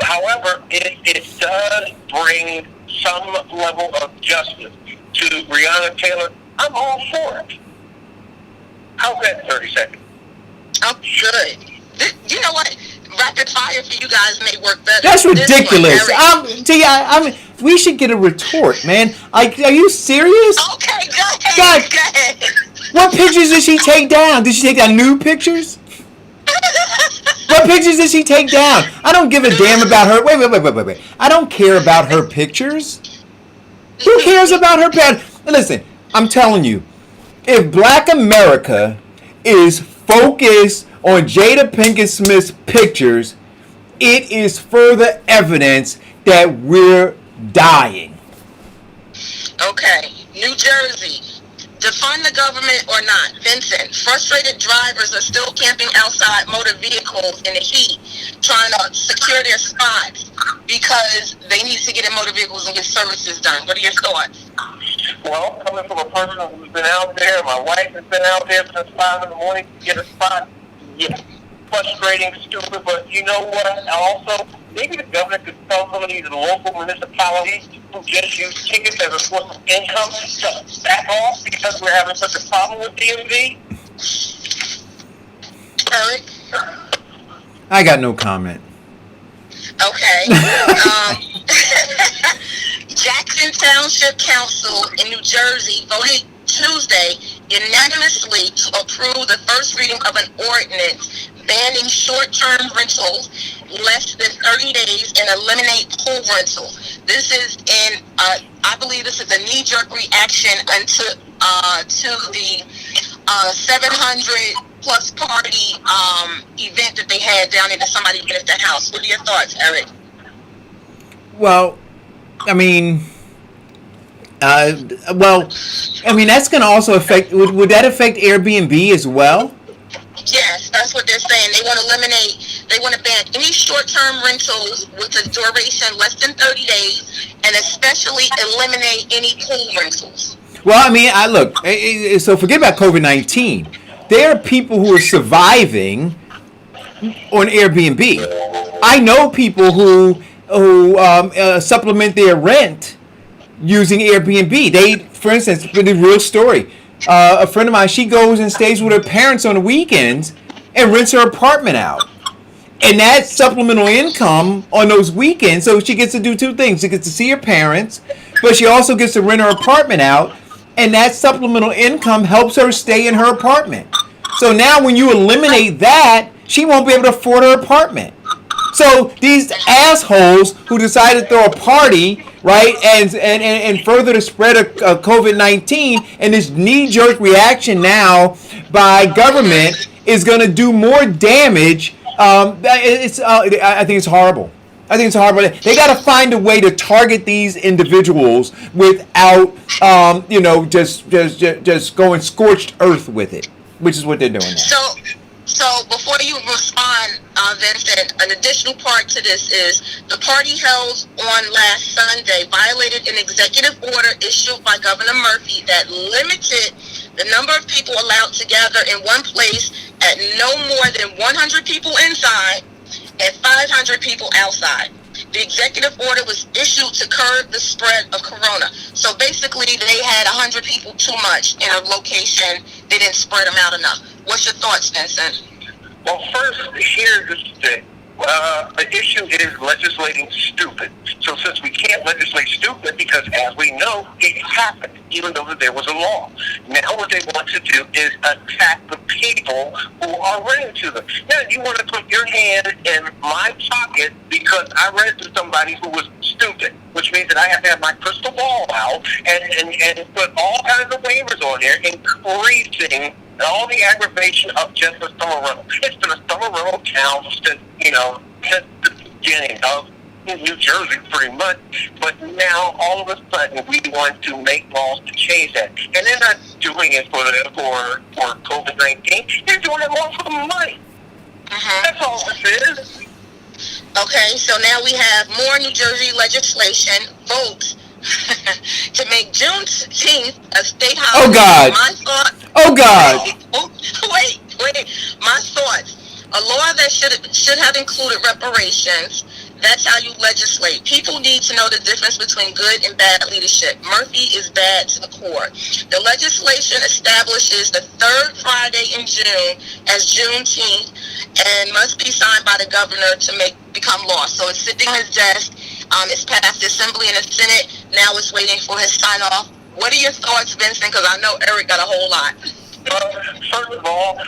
however, it does bring some level of justice to Breonna Taylor. I'm all for it. How's that 30 seconds? Oh, good. You know what? Rapid fire for you guys may work better. That's ridiculous. We should get a retort, man. Are you serious? Okay, go ahead. What pictures did she take down? Did she take down nude pictures? What pictures did she take down? I don't give a damn about her. Wait. I don't care about her pictures. Who cares about her pictures? Listen, I'm telling you, if Black America is focused on Jada Pinkett Smith's pictures, it is further evidence that we're dying. Okay, New Jersey. Defund the government or not. Vincent, frustrated drivers are still camping outside motor vehicles in the heat, trying to secure their spots because they need to get in motor vehicles and get services done. What are your thoughts? Well, coming from a person who's been out there, my wife has been out there since 5 in the morning to get a spot. Yeah, frustrating, stupid, but you know what? Also, maybe the governor could tell some of these local municipalities who just use tickets as a source of income to back off because we're having such a problem with DMV. Eric? I got no comment. Okay. Jackson Township Council in New Jersey voted Tuesday unanimously to approve the first reading of an ordinance banning short-term rentals less than 30 days and eliminate pool rental. This is I believe this is a knee-jerk reaction to the 700 plus party event that they had down there that somebody did at the house. What are your thoughts, Eric? Well, that's going to also affect. Would that affect Airbnb as well? Yes, that's what they're saying. They want to ban any short-term rentals with a duration less than 30 days, and especially eliminate any pool rentals. Well, look. So forget about COVID-19. There are people who are surviving on Airbnb. I know people who supplement their rent using Airbnb. For instance, for the real story, a friend of mine, she goes and stays with her parents on the weekends and rents her apartment out. And that's supplemental income on those weekends. So she gets to do two things. She gets to see her parents, but she also gets to rent her apartment out. And that supplemental income helps her stay in her apartment. So now when you eliminate that, she won't be able to afford her apartment. So these assholes who decided to throw a party, right, and further to spread of COVID-19, and this knee-jerk reaction now by government is going to do more damage. I think it's horrible. I think it's horrible. They got to find a way to target these individuals without, just going scorched earth with it, which is what they're doing now. So before you respond, Vincent, an additional part to this is the party held on last Sunday violated an executive order issued by Governor Murphy that limited the number of people allowed to gather in one place at no more than 100 people inside and 500 people outside. The executive order was issued to curb the spread of corona. So basically, they had 100 people too much in a location. They didn't spread them out enough. What's your thoughts, Vincent? Well, first, here's the thing. The issue is legislating stupid. So since we can't legislate stupid, because as we know, it happened, even though there was a law. Now what they want to do is attack the people who are renting to them. Now you want to put your hand in my pocket because I rented to somebody who was stupid, which means that I have to have my crystal ball out and put all kinds of waivers on there, increasing all the aggravation of just a summer rental. It's been a summer rental town since the beginning of New Jersey, pretty much. But now, all of a sudden, we want to make laws to change that. And they're not doing it for COVID-19. They're doing it more for the money. That's all it is. Okay, so now we have more New Jersey legislation votes to make Juneteenth a state holiday. Oh, God. My thought. Oh, God. Wait. My thoughts. A law that should have included reparations. That's how you legislate. People need to know the difference between good and bad leadership. Murphy is bad to the core. The legislation establishes the third Friday in June as Juneteenth and must be signed by the governor to become law. So it's sitting on his desk. It's passed the Assembly and the Senate. Now it's waiting for his sign off. What are your thoughts, Vincent? Because I know Eric got a whole lot. First of all,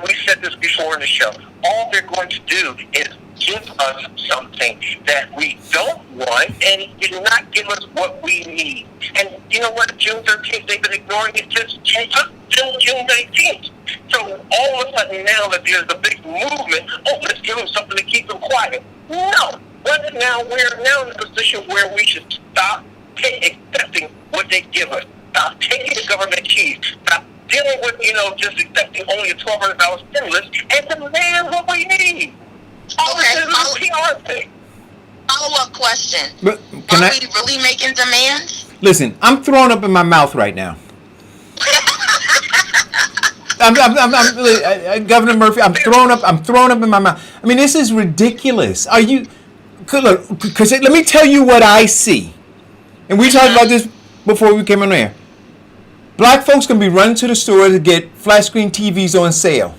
we said this before in the show. All they're going to do is give us something that we don't want and did not give us what we need. And you know what? June 13th, they've been ignoring it just till June 19th. So all of a sudden now that there's a big movement, let's give them something to keep them quiet. No. We're now in a position where we should stop accepting what they give us. Stop taking the government keys. Stop dealing with, just accepting only a $1,200 stimulus and demand what we need. All this is a PR thing. Follow-up question. But are we really making demands? Listen, I'm throwing up in my mouth right now. Governor Murphy, I'm throwing up in my mouth. I mean, this is ridiculous. Are you... Look, because let me tell you what I see. And we talked about this before we came on air. Black folks going to be running to the store to get flat screen TVs on sale.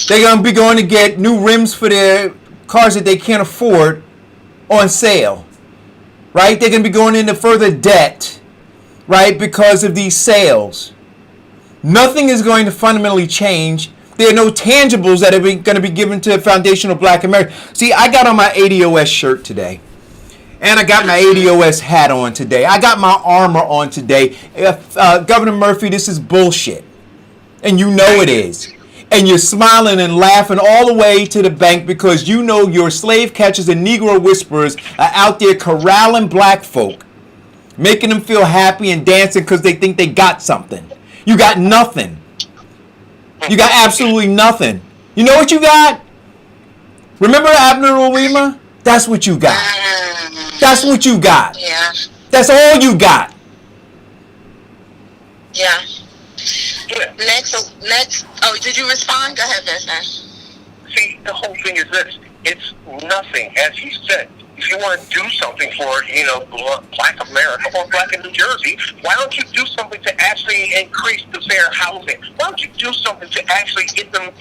They're going to be going to get new rims for their cars that they can't afford on sale. Right? They're going to be going into further debt. Right? Because of these sales. Nothing is going to fundamentally change. There are no tangibles that are going to be given to foundational Black America. See, I got on my ADOS shirt today. And I got my ADOS hat on today. I got my armor on today. Governor Murphy, this is bullshit. And you know it is. And you're smiling and laughing all the way to the bank because you know your slave catchers and Negro whisperers are out there corralling black folk, making them feel happy and dancing because they think they got something. You got nothing. You got absolutely nothing. You know what you got? Remember Abner Uwima? That's what you got. That's what you got. Yeah. That's all you got. Yeah. Next. Oh, did you respond? Go ahead, Vincent. See, the whole thing is this. It's nothing. As he said, if you want to do something for, Black America or Black in New Jersey, why don't you do something to actually increase the fair housing? Why don't you do something to actually get them,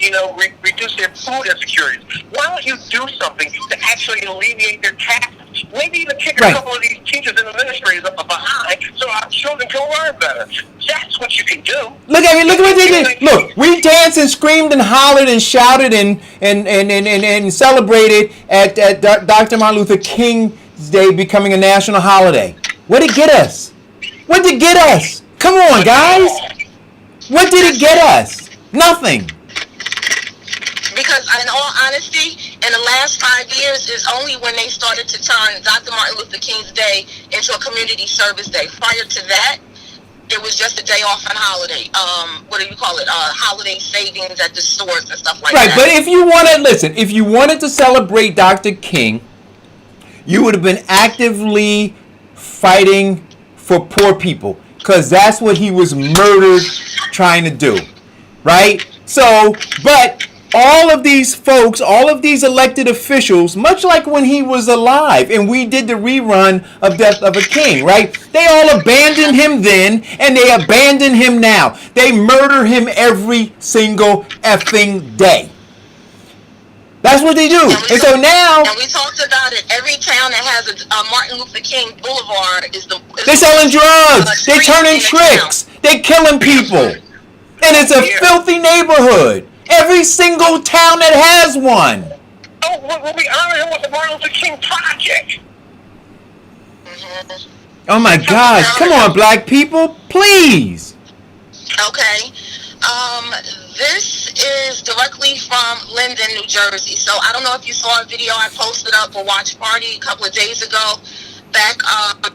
reduce their food insecurities? Why don't you do something to actually alleviate their taxes? Maybe even kick a couple of these teachers and administrators up behind so our children can learn better. That's what you can do. Look at me. Look at what they did. Look, we danced and screamed and hollered and shouted and celebrated at Dr. Martin Luther King's Day becoming a national holiday. What did it get us? What did it get us? Come on, guys. What did it get us? Nothing. Because in all honesty, in the last 5 years is only when they started to turn Dr. Martin Luther King's Day into a community service day. Prior to that, it was just a day off on holiday. What do you call it? Holiday savings at the stores and stuff like Right, that. but if you wanted to celebrate Dr. King, you would have been actively fighting for poor people, because that's what he was murdered trying to do, right? So, but all of these folks, all of these elected officials, much like when he was alive and we did the rerun of Death of a King, right? They all abandoned him then and they abandon him now. They murder him every single effing day. That's what they do. And so now, and we talked about it. Every town that has a Martin Luther King Boulevard is they're selling drugs. They're turning tricks. They're killing people. And it's a filthy neighborhood. Every single town that has one. Oh, well, we honor him with the Martin Luther King Project. Oh my gosh. Come on, black people. Please. Okay. This is directly from Linden, New Jersey. So I don't know if you saw a video I posted up for Watch Party a couple of days ago. Back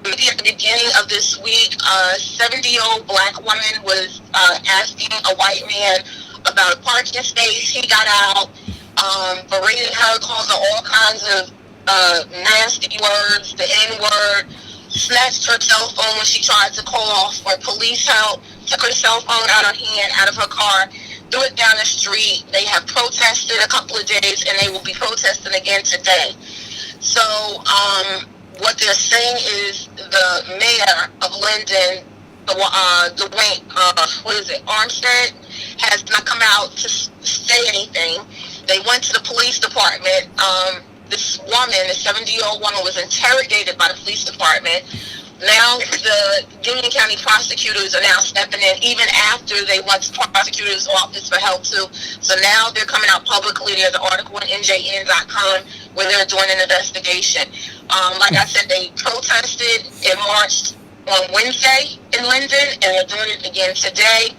maybe at the beginning of this week, a 70-year-old black woman was asking a white man about a parking space. He got out, berated her, called her all kinds of nasty words, the N-word, snatched her cell phone when she tried to call for police help, took her cell phone out of her hand, out of her car, threw it down the street. They have protested a couple of days, and they will be protesting again today. So what they're saying is the mayor of Linden, Dwayne, Armstead, has not come out to say anything. They went to the police department. This woman, the 70-year-old woman, was interrogated by the police department. Now the Union County prosecutors are now stepping in, even after they went to the prosecutor's office for help too. So now they're coming out publicly. There's an article on NJN.com where they're doing an investigation. Like I said, they protested and marched on Wednesday in Linden, and they're doing it again today.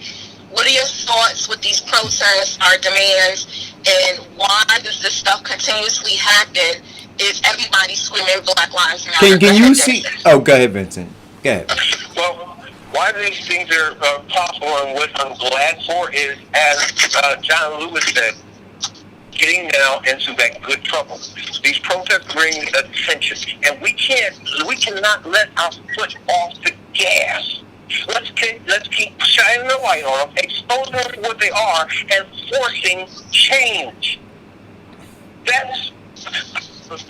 What are your thoughts with these protests, our demands, and why does this stuff continuously happen if everybody's screaming Black Lives Matter? Can you see? Oh, go ahead, Vincent. Go ahead. Well, why these things are possible and what I'm glad for is, as John Lewis said, getting now into that good trouble. These protests bring attention, and we cannot let our foot off the gas. Let's keep shining the light on them, exposing them for what they are, and forcing change.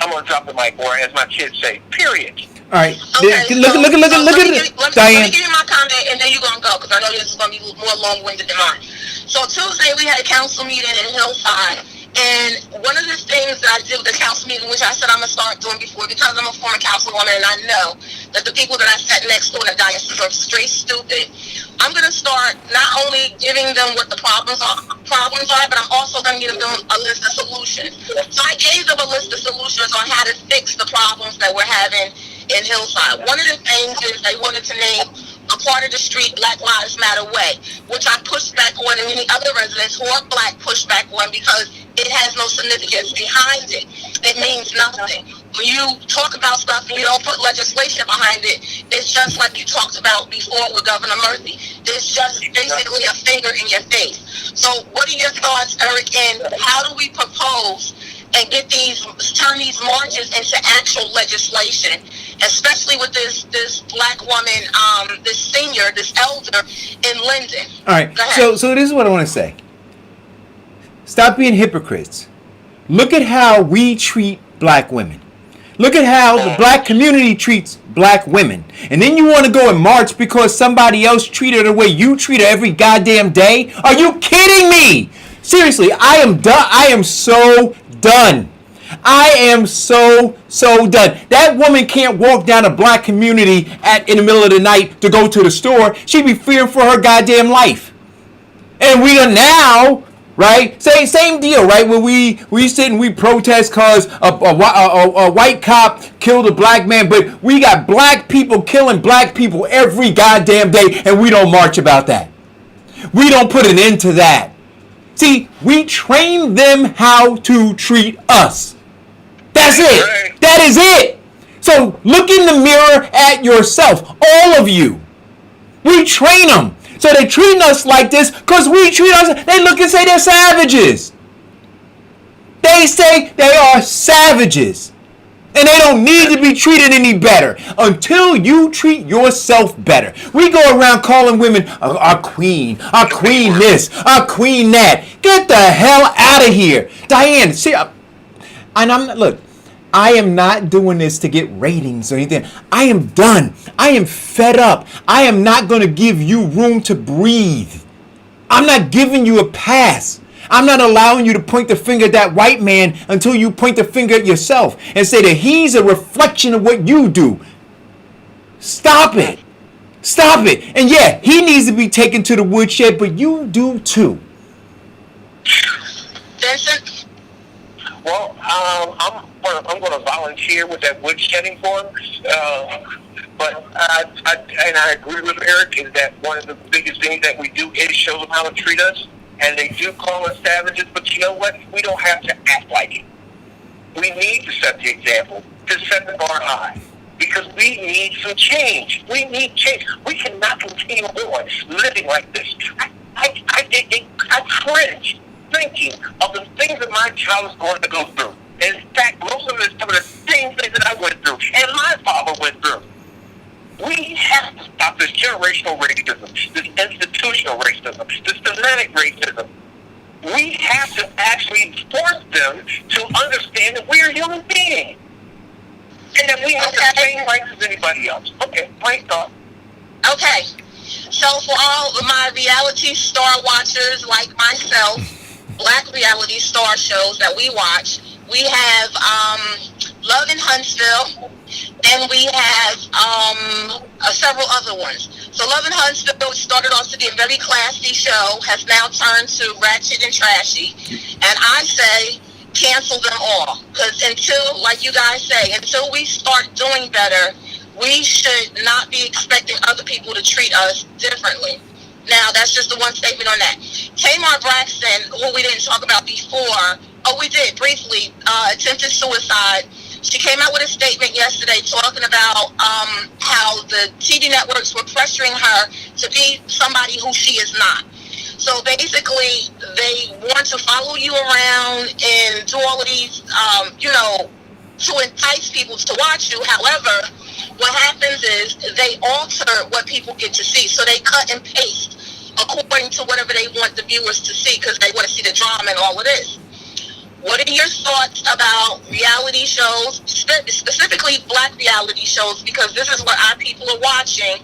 I'm gonna drop the mic, or as my kids say, period. All right. Okay, Look at Diane. Let me give you my comment, and then you're going to go, because I know this is going to be more long-winded than mine. So Tuesday, we had a council meeting in Hillside, and one of the things that I did with the council meeting, which I said I'm going to start doing before, because I'm a former councilwoman, and I know that the people that I sat next to in the diocese are straight stupid. I'm going to start not only giving them what the problems are, but I'm also going to give them a list of solutions. So I gave them a list of solutions on how to fix the problems that we're having in Hillside. One of the things is they wanted to name a part of the street Black Lives Matter Way, which I pushed back on, and many other residents who are black pushed back on, because it has no significance behind it. It means nothing. When you talk about stuff and you don't put legislation behind it, it's just like you talked about before with Governor Murphy. It's just basically a finger in your face. So what are your thoughts, Eric, and how do we propose and turn these marches into actual legislation, especially with this black woman, this senior, this elder in Linden? All right. So this is what I want to say. Stop being hypocrites. Look at how we treat black women. Look at how the black community treats black women. And then you want to go and march because somebody else treated her the way you treat her every goddamn day? Are you kidding me? Seriously, I am done. I am so done. I am so done. That woman can't walk down a black community in the middle of the night to go to the store. She'd be fearing for her goddamn life. And we are now, right? Same deal, right? When we sit and we protest because a white cop killed a black man, but we got black people killing black people every goddamn day, and we don't march about that. We don't put an end to that. See, we train them how to treat us. That's it. That is it. So look in the mirror at yourself, all of you. We train them. So they treating us like this because we treat us. They look and say they're savages. They say they are savages. And they don't need to be treated any better until you treat yourself better. We go around calling women our queen this, our queen that. Get the hell out of here. Diane, see, and I'm not, look, I am not doing this to get ratings or anything. I am done. I am fed up. I am not going to give you room to breathe. I'm not giving you a pass. I'm not allowing you to point the finger at that white man until you point the finger at yourself and say that he's a reflection of what you do. Stop it. Stop it. And yeah, he needs to be taken to the woodshed, but you do too. Vincent? Well, I'm going to volunteer with that woodshedding for him. But I agree with Eric is that one of the biggest things that we do is show them how to treat us. And they do call us savages, but you know what? We don't have to act like it. We need to set the example, to set the bar high. Because we need some change. We need change. We cannot continue on living like this. I cringe thinking of the things that my child is going to go through. And in fact, most of it is some of the same things that I went through and my father went through. We have to stop this generational racism, this institutional racism, this systematic racism. We have to actually force them to understand that we're human beings and that we have the same rights as anybody else. Okay, great thought. Okay, so for all of my reality star watchers like myself, black reality star shows that we watch, we have Love in Huntsville, and we have several other ones. So Love in Huntsville started off to be a very classy show, has now turned to ratchet and trashy. And I say cancel them all. Because until, like you guys say, until we start doing better, we should not be expecting other people to treat us differently. Now, that's just the one statement on that. Tamar Braxton, who we didn't talk about before, we did briefly, attempted suicide. She came out with a statement yesterday talking about how the TV networks were pressuring her to be somebody who she is not. So basically, they want to follow you around and do all of these, to entice people to watch you. However, what happens is they alter what people get to see. So they cut and paste according to whatever they want the viewers to see because they want to see the drama and all of this. What are your thoughts about reality shows, specifically black reality shows, because this is what our people are watching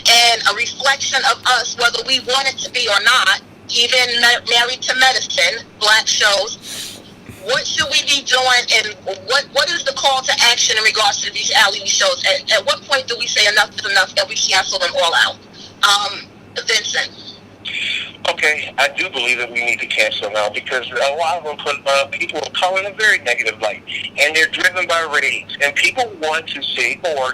and a reflection of us, whether we want it to be or not, even Married to Medicine, black shows. What should we be doing and what is the call to action in regards to these reality shows? At what point do we say enough is enough that we cancel them all out? Vincent. Okay, I do believe that we need to cancel now because a lot of them put people of color in a very negative light, and they're driven by ratings. And people want to see, or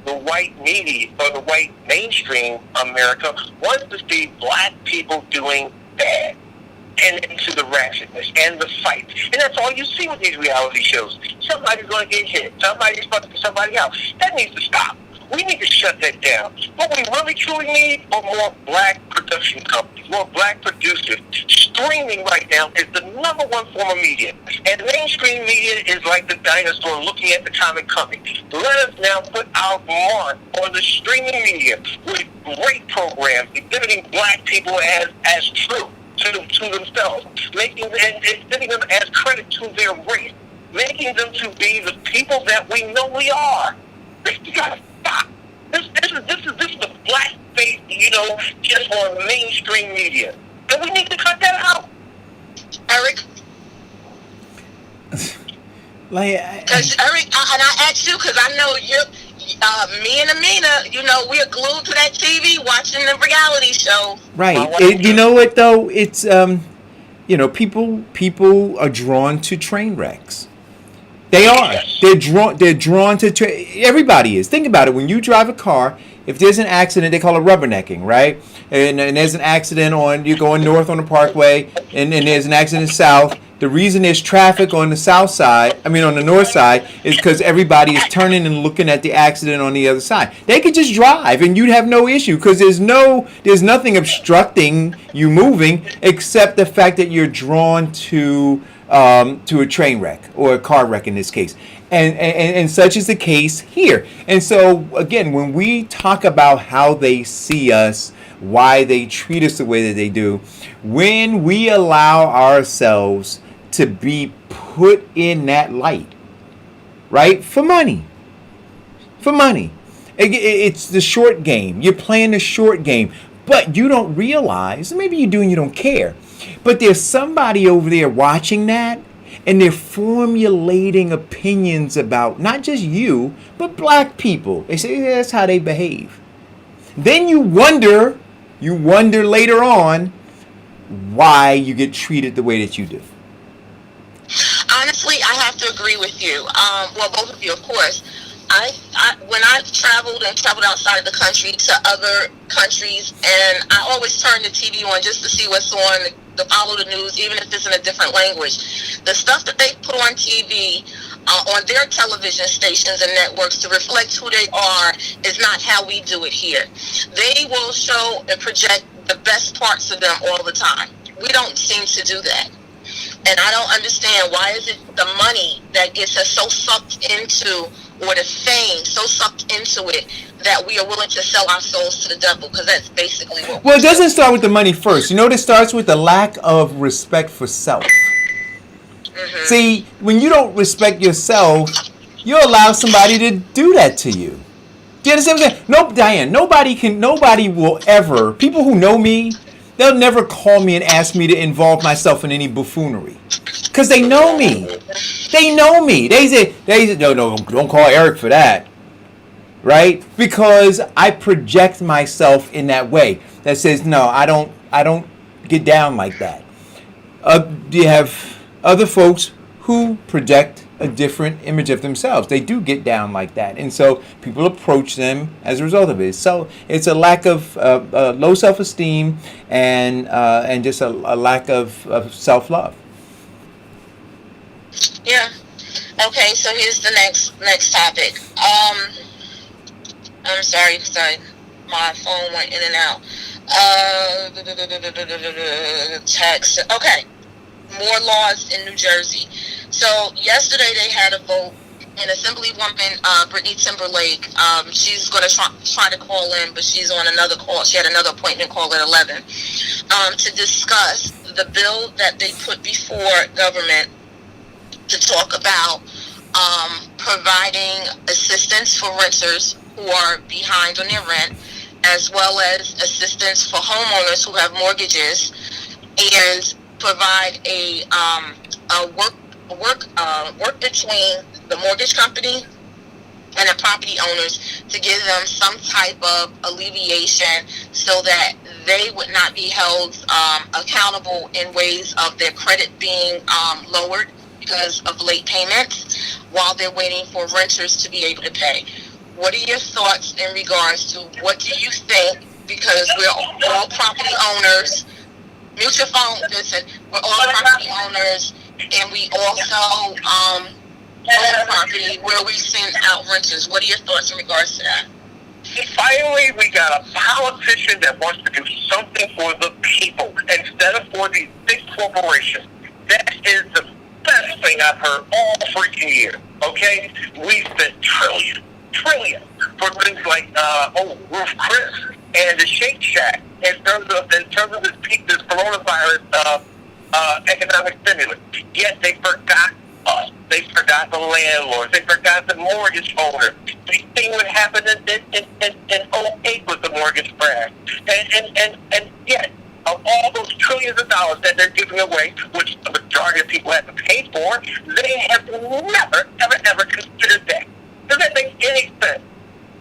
the white media or the white mainstream America wants to see black people doing bad and into the ratchetness and the fight. And that's all you see with these reality shows. Somebody's going to get hit. Somebody's supposed to somebody else. That needs to stop. We need to shut that down. What we really truly need are more black production companies, more black producers. Streaming right now is the number one form of media. And mainstream media is like the dinosaur looking at the comic coming. Let us now put our mark on the streaming media with great programs exhibiting black people as true to themselves, making and exhibiting them as credit to their race, making them to be the people that we know we are. You gotta stop. This is the black face, just on mainstream media. And we need to cut that out. Eric? Because Eric, and I asked you because I know you, me and Amina, we're glued to that TV watching the reality show. Right. You know what though? It's people are drawn to train wrecks. They are. They're drawn to everybody is. Think about it. When you drive a car, if there's an accident, they call it rubbernecking, right? And there's an accident you're going north on the parkway, and there's an accident south, The reason there's traffic on the south side, on the north side, is because everybody is turning and looking at the accident on the other side. They could just drive and you'd have no issue because there's nothing obstructing you moving except the fact that you're drawn to a train wreck or a car wreck in this case. And such is the case here. And so, again, when we talk about how they see us, why they treat us the way that they do, when we allow ourselves to be put in that light, right? For money. It's the short game. You're playing the short game, but you don't realize, maybe you do and you don't care, but there's somebody over there watching that, and they're formulating opinions about not just you, but black people. They say that's how they behave. Then you wonder later on why you get treated the way that you do. Honestly, I have to agree with you. Well, both of you, of course. When I traveled outside of the country to other countries, and I always turn the TV on just to see what's on, to follow the news, even if it's in a different language. The stuff that they put on TV, on their television stations and networks to reflect who they are is not how we do it here. They will show and project the best parts of them all the time. We don't seem to do that. And I don't understand, why is it the money that gets us so sucked into, or the fame so sucked into it, that we are willing to sell our souls to the devil? Because that's basically what. Well, it doesn't start with the money first. You know, it starts with the lack of respect for self. Mm-hmm. See, when you don't respect yourself, you allow somebody to do that to you. Do you understand what I'm saying? No, Diane, nobody will ever, people who know me, they'll never call me and ask me to involve myself in any buffoonery. Because they know me. They know me. They say, no, don't call Eric for that. Right? Because I project myself in that way. That says, no, I don't get down like that. You have other folks who project a different image of themselves. They do get down like that. And so people approach them as a result of it. So it's a lack of low self-esteem and just a lack of self-love. Yeah. Okay, so here's the next topic. I'm sorry, because my phone went in and out. Text. Okay. More laws in New Jersey. So yesterday they had a vote, and Assemblywoman Brittany Timberlake, she's going to try to call in, but she's on another call. She had another appointment call at 11 to discuss the bill that they put before government to talk about providing assistance for renters who are behind on their rent, as well as assistance for homeowners who have mortgages, and provide a work between the mortgage company and the property owners to give them some type of alleviation so that they would not be held accountable in ways of their credit being lowered because of late payments while they're waiting for renters to be able to pay. What are your thoughts in regards to what do you think? Because we're all property owners. Mute your phone, listen. We're all property owners, and we also own property where we send out renters. What are your thoughts in regards to that? Finally, we got a politician that wants to do something for the people instead of for these big corporations. That is the best thing I've heard all freaking year. Okay? We spent trillions for things like Roof Chris and the Shake Shack in terms of this coronavirus economic stimulus. Yet they forgot us. They forgot the landlords. They forgot the mortgage owners. They see what happened in 08 with the mortgage crash. And yet, of all those trillions of dollars that they're giving away, which the majority of people have to pay for, they have never, ever considered that. Does that make any sense?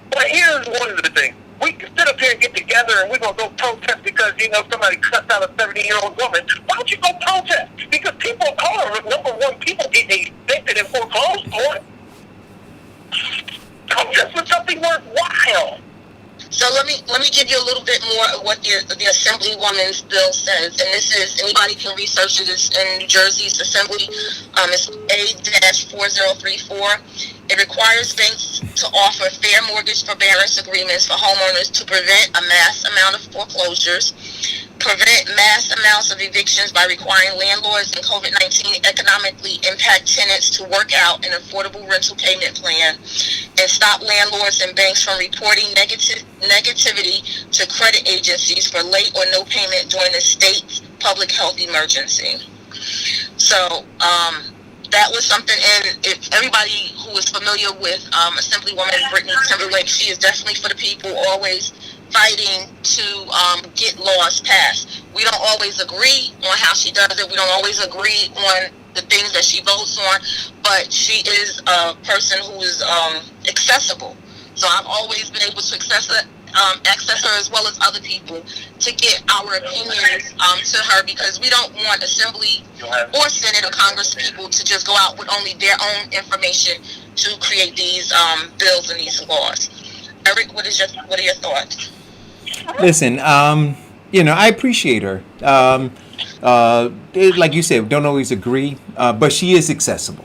But here's one of the things. We can sit up here and get together and we're going to go protest because, somebody cussed out a 70-year-old woman. Why don't you go protest? Because people of color, number one, people getting evicted and foreclosed for it. Protest for something worthwhile. So let me give you a little bit more of what the Assemblywoman's bill says, and this is, anybody can research it. It's in New Jersey's Assembly. It's A-4034. It requires banks to offer fair mortgage forbearance agreements for homeowners to prevent a mass amount of foreclosures, prevent mass amounts of evictions by requiring landlords in COVID-19 economically impact tenants to work out an affordable rental payment plan, and stop landlords and banks from reporting negativity to credit agencies for late or no payment during the state's public health emergency. So that was something, and if everybody who is familiar with Assemblywoman Brittany Timberlake, she is definitely for the people, always fighting to get laws passed. We don't always agree on how she does it. We don't always agree on the things that she votes on, but she is a person who is accessible. So I've always been able to access her as well as other people to get our opinions to her, because we don't want Assembly or Senate or Congress people to just go out with only their own information to create these bills and these laws. Eric, what are your thoughts? Listen, I appreciate her. Like you said, don't always agree, but she is accessible.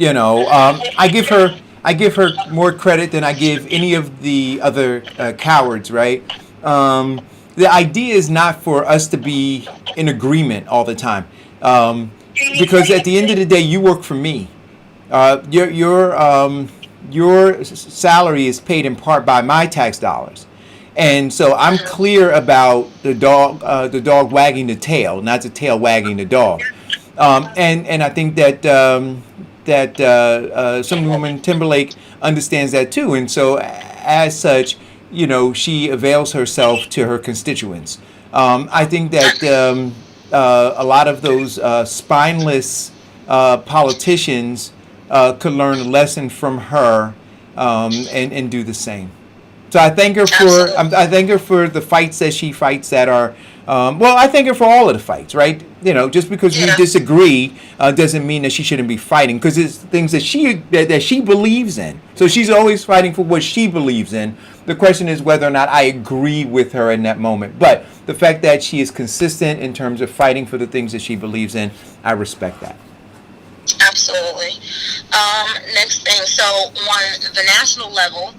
I give her more credit than I give any of the other cowards, right? The idea is not for us to be in agreement all the time, because at the end of the day, you work for me. Your salary is paid in part by my tax dollars. And so I'm clear about the dog wagging the tail, not the tail wagging the dog. And I think that Assemblywoman Timberlake understands that too. And so as such, she avails herself to her constituents. I think that a lot of those spineless politicians could learn a lesson from her and do the same. So I thank her for the fights that she fights that are I thank her for all of the fights, right? Just because we disagree doesn't mean that she shouldn't be fighting, because it's things that she believes in. So she's always fighting for what she believes in. The question is whether or not I agree with her in that moment. But the fact that she is consistent in terms of fighting for the things that she believes in, I respect that. Absolutely. Next thing, so on the national level,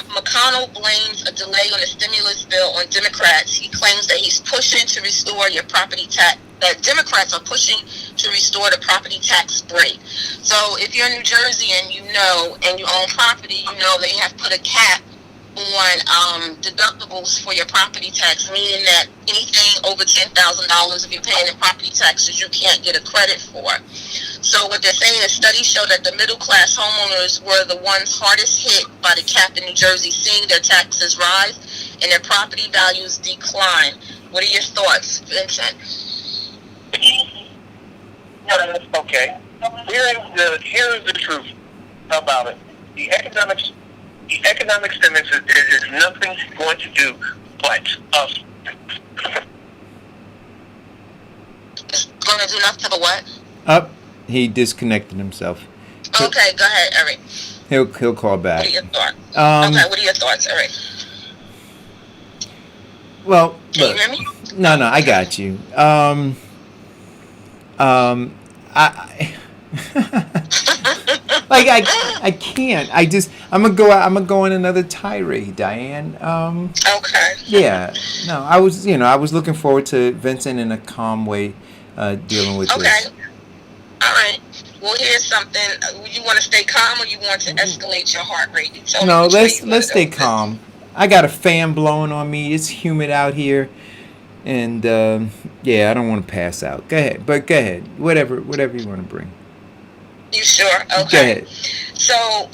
McConnell blames a delay on the stimulus bill on Democrats. He claims that he's pushing to restore your property tax, that Democrats are pushing to restore the property tax break. So if you're in New Jersey and you own property, they have put a cap on deductibles for your property tax, meaning that anything over $10,000, if you're paying in property taxes, you can't get a credit for. So what they're saying is studies show that the middle class homeowners were the ones hardest hit by the cap in New Jersey, seeing their taxes rise and their property values decline. What are your thoughts, Vincent? Okay. Here's the truth about it. The economic stimulus is nothing going to do but us. It's going to do nothing but what? He disconnected himself. Okay, go ahead, Eric. He'll call back. What are your thoughts? What are your thoughts, Eric? Well, Can you hear me? No, I got you. I can't. I'm gonna go on another tirade, Diane. Okay. Yeah. No, I was looking forward to Vincent in a calm way dealing with this. Okay. All right. Well, here's something. You want to stay calm, or you want to escalate your heart rate? No, let's stay calm. I got a fan blowing on me. It's humid out here, and I don't want to pass out. Go ahead. Whatever you want to bring. You sure? Okay. Go ahead. So,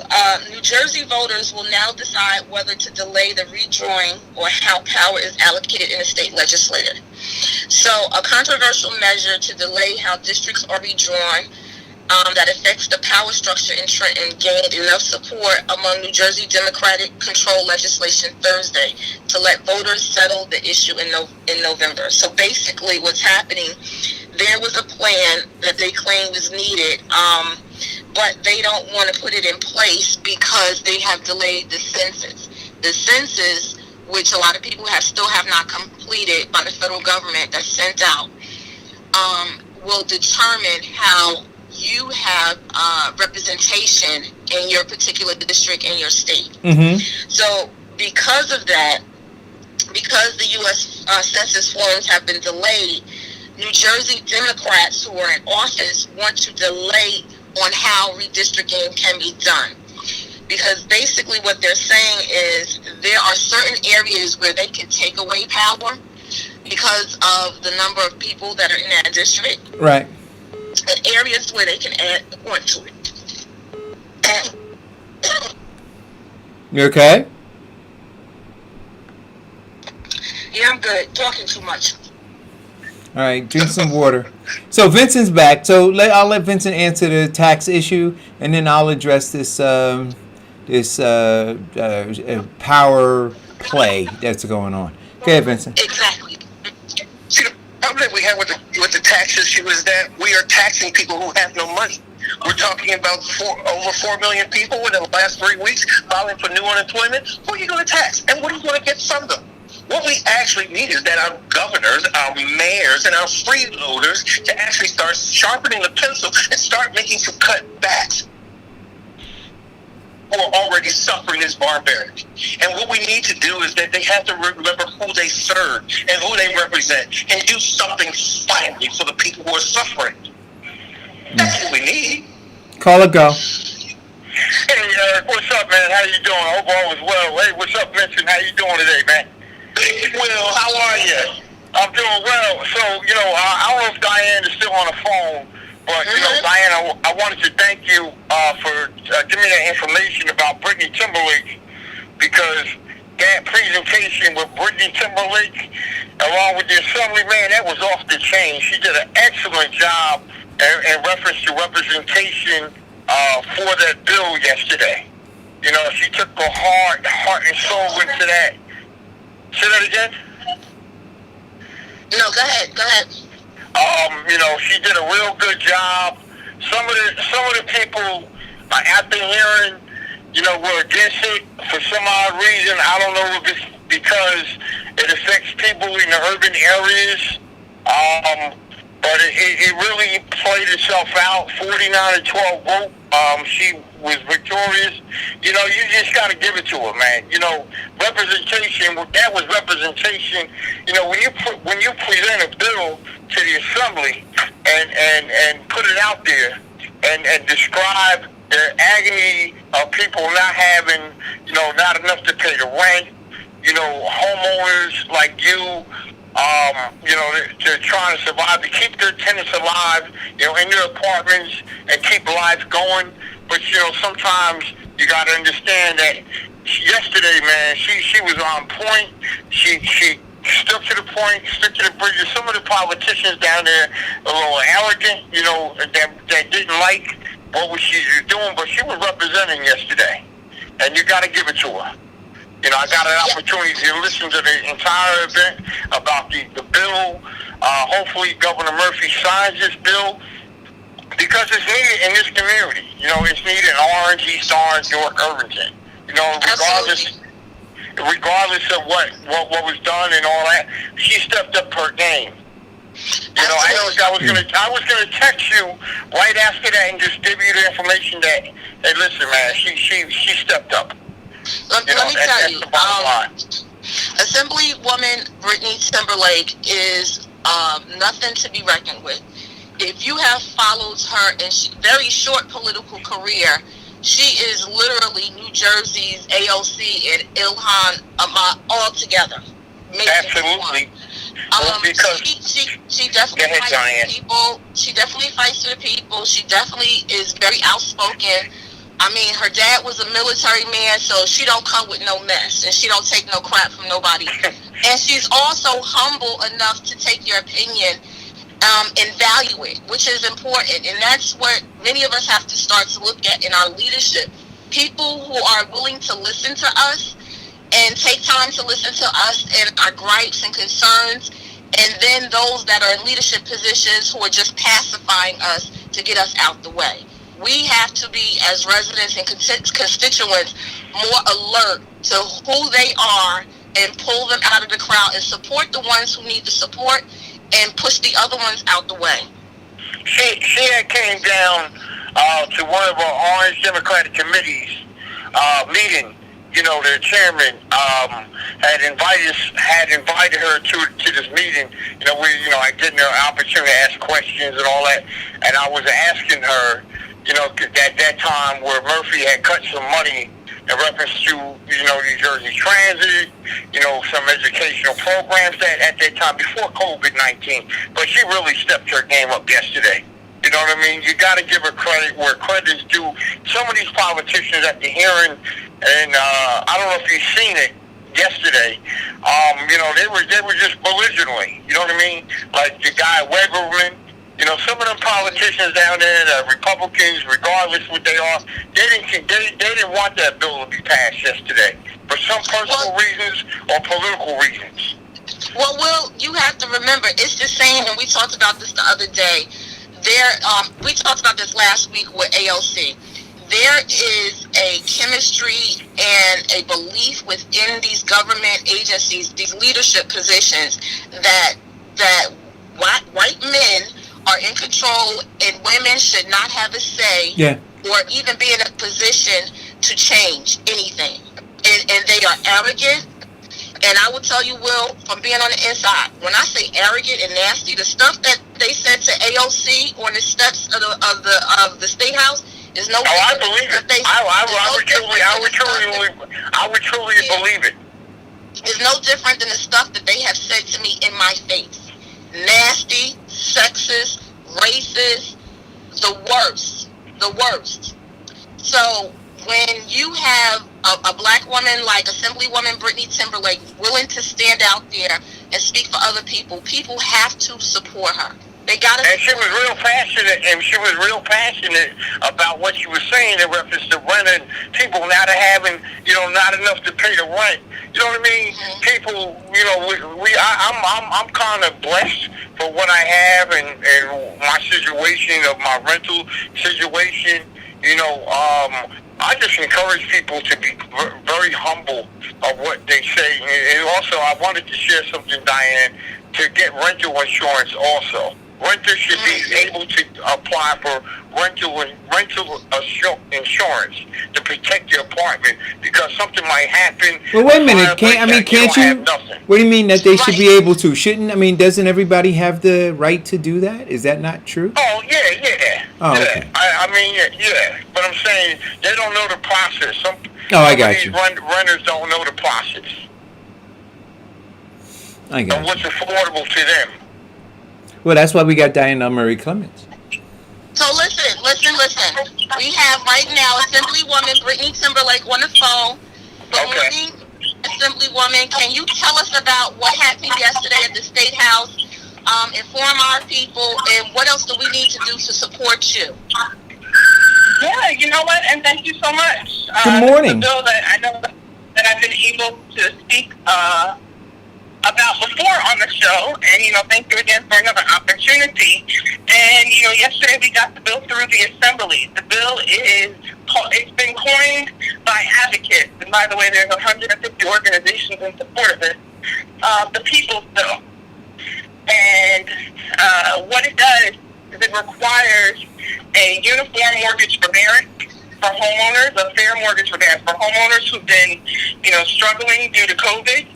New Jersey voters will now decide whether to delay the redrawing or how power is allocated in the state legislature. So, a controversial measure to delay how districts are redrawn that affects the power structure in Trenton gained enough support among New Jersey Democratic-controlled legislation Thursday to let voters settle the issue in November. So basically what's happening, there was a plan that they claim was needed, but they don't want to put it in place because they have delayed the census. the census, which a lot of people still have not completed by the federal government that's sent out, will determine how you have representation in your particular district in your state. Mm-hmm. So because of that, because the U.S. Census forms have been delayed, New Jersey Democrats who are in office want to delay on how redistricting can be done. Because basically what they're saying is there are certain areas where they can take away power because of the number of people that are in that district. Right. And areas where they can add on to it. You okay? Yeah, I'm good. Talking too much. All right, drink some water. So Vincent's back. So I'll let Vincent answer the tax issue, and then I'll address this power play that's going on. Go ahead, Vincent. Exactly. See, the problem that we have with the tax issue is that we are taxing people who have no money. We're talking about over 4 million people within the last 3 weeks filing for new unemployment. Who are you going to tax? And what are you going to get from them? What we actually need is that our governors, our mayors, and our freeloaders to actually start sharpening the pencil and start making some cutbacks who are already suffering this barbarity. And what we need to do is that they have to remember who they serve and who they represent and do something finally for the people who are suffering. That's what we need. Call it go. Hey, Eric, what's up, man? How you doing? I hope all is well. Hey, what's up, Vincent? How you doing today, man? Will, how are you? I'm doing well. So, I don't know if Diane is still on the phone, but, Diane, I wanted to thank you for giving me that information about Brittany Timberlake, because that presentation with Brittany Timberlake, along with the assembly, man, that was off the chain. She did an excellent job in reference to representation for that bill yesterday. She took her heart and soul into that. Say that again? No, go ahead. She did a real good job. Some of the people I've been hearing, were against it for some odd reason. I don't know if it's because it affects people in the urban areas. But it really played itself out. 49-12 vote. She was victorious. You just got to give it to her, man. Representation. That was representation. When you present a bill to the assembly and put it out there and describe the agony of people not having, not enough to pay the rent. Homeowners like you. They're trying to survive, to keep their tenants alive, in their apartments and keep life going. But, sometimes you got to understand that yesterday, man, she was on point. She stuck to the point, stuck to the bridges. Some of the politicians down there a little arrogant, that didn't like what she was doing, but she was representing yesterday. And you got to give it to her. I got an opportunity to listen to the entire event about the bill. Hopefully Governor Murphy signs this bill because it's needed in this community. It's needed in Orange, East Orange, York, Irvington. Regardless of what was done and all that, she stepped up her game. I was gonna text you right after that and just give you the information that, hey, listen, man, she stepped up. Let me tell you, Assemblywoman Brittany Timberlake is nothing to be reckoned with. If you have followed her in very short political career, she is literally New Jersey's AOC and Ilhan all together. Absolutely. Because she definitely fights for the people. She definitely fights for the people. She definitely is very outspoken. I mean, her dad was a military man, so she don't come with no mess, and she don't take no crap from nobody. And she's also humble enough to take your opinion and value it, which is important. And that's what many of us have to start to look at in our leadership. People who are willing to listen to us and take time to listen to us and our gripes and concerns, and then those that are in leadership positions who are just pacifying us to get us out the way. we have to be, as residents and constituents, more alert to who they are and pull them out of the crowd and support the ones who need the support and push the other ones out the way. She had came down to one of our Orange Democratic Committees meeting. You know, the chairman had invited her to this meeting. You know, I getting her opportunity to ask questions and all that, and I was asking her, you know, at that time where Murphy had cut some money in reference to, you know, New Jersey Transit, you know, some educational programs at that time before COVID-19. But she really stepped her game up yesterday. You know what I mean? You got to give her credit where credit is due. Some of these politicians at the hearing, and I don't know if you've seen it yesterday. You know, they were just belligerently. You know what I mean? Like the guy Weberman. You know, some of them politicians down there, the Republicans, regardless what they are, they didn't want that bill to be passed yesterday for some personal reasons or political reasons. Well, Will, you have to remember, it's the same, and we talked about this the other day. We talked about this last week with AOC. There is a chemistry and a belief within these government agencies, these leadership positions, that white men are in control and women should not have a say or even be in a position to change anything. And they are arrogant. And I will tell you, Will, from being on the inside, when I say arrogant and nasty, the stuff that they said to AOC on the steps of the State House is no. Oh, I believe it. I would truly believe it. It's no different than the stuff that they have said to me in my face. Nasty, sexist, racist, the worst. So when you have a black woman like Assemblywoman Brittany Timberlake willing to stand out there and speak for other people, people have to support her. They got to. And she was real passionate about what she was saying in reference to renting people not having, you know, not enough to pay the rent. You know what I mean? Mm-hmm. People, you know, I'm kind of blessed for what I have and my situation of my rental situation. You know, I just encourage people to be very humble of what they say. And also, I wanted to share something, Diane, to get rental insurance also. Renters should be able to apply for rental insurance to protect your apartment because something might happen. Well, wait a minute. Can't you? What do you mean that they should be able to? Doesn't everybody have the right to do that? Is that not true? Oh, yeah. Oh, okay. Yeah. But I'm saying they don't know the process. I got you. Renters don't know the process. I got you. What's affordable to them. Well, that's why we got Diana Murray Clements. So listen. We have right now Assemblywoman Brittany Timberlake on the phone. Good morning, Assemblywoman. Can you tell us about what happened yesterday at the State House? Inform our people, and what else do we need to do to support you? Yeah, you know what? And thank you so much. Good morning. This is a bill that I know that I've been able to speak about before on the show, and, you know, thank you again for another opportunity. And, you know, yesterday we got the bill through the Assembly. The bill it's been coined by advocates, and by the way, there's 150 organizations in support of this, the People's Bill. And what it does is it requires a uniform mortgage forbearance for homeowners, a fair mortgage forbearance for homeowners who've been, you know, struggling due to COVID.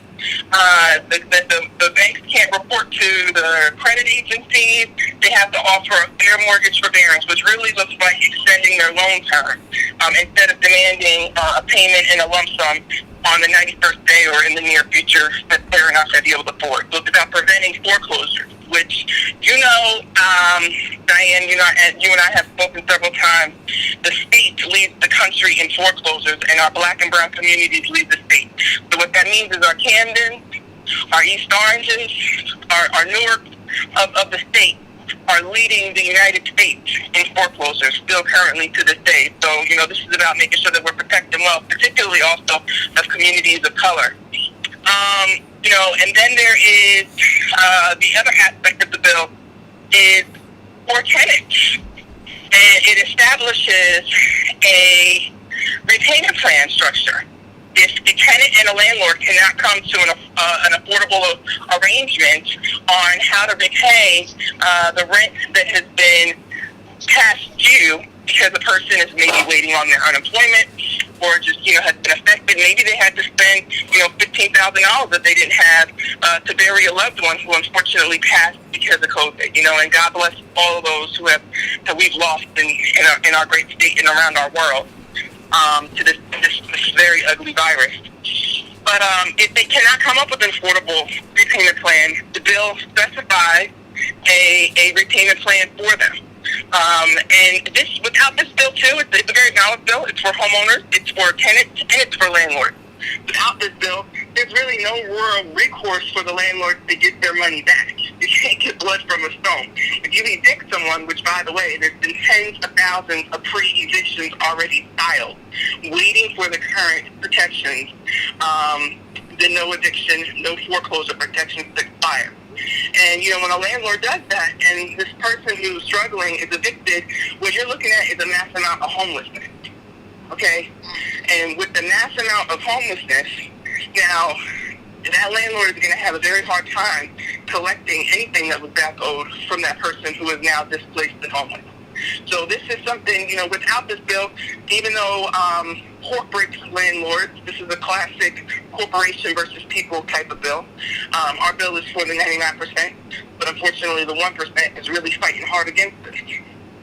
The banks can't report to the credit agencies. They have to offer a fair mortgage forbearance, which really looks like extending their loan term instead of demanding a payment in a lump sum on the 91st day or in the near future that they're not going to be able to afford. So it's about preventing foreclosures, which, you know, Diane, you and I have spoken several times. The state leads the country in foreclosures, and our black and brown communities lead the state. So what that means is our Camden, our East Oranges, our Newark of the state are leading the United States in foreclosures still currently to this day. So, you know, this is about making sure that we're protecting wealth, particularly also of communities of color. You know, and then there is the other aspect of the bill is for tenants. and it establishes a repayment plan structure. If a tenant and a landlord cannot come to an affordable arrangement on how to repay the rent that has been past due because the person is maybe waiting on their unemployment or just, has been affected. Maybe they had to spend, $15,000 that they didn't have to bury a loved one who unfortunately passed because of COVID, and God bless all of those who we've lost in our great state and around our world to this very ugly virus. But if they cannot come up with an affordable repayment plan, the bill specifies a repayment plan for them. And without this bill too, it's a very balanced bill. It's for homeowners, it's for tenants, and it's for landlords. Without this bill, there's really no real recourse for the landlord to get their money back. You can't get blood from a stone. If you evict someone, which by the way, there's been tens of thousands of pre-evictions already filed, waiting for the current protections, the no eviction, no foreclosure protections to expire. And, when a landlord does that and this person who's struggling is evicted, what you're looking at is a mass amount of homelessness. Okay? And with the mass amount of homelessness, now, that landlord is going to have a very hard time collecting anything that was back owed from that person who is now displaced and homeless. So this is something, without this bill, even though corporate landlords, this is a classic corporation versus people type of bill. Our bill is for the 99%, but unfortunately the 1% is really fighting hard against this.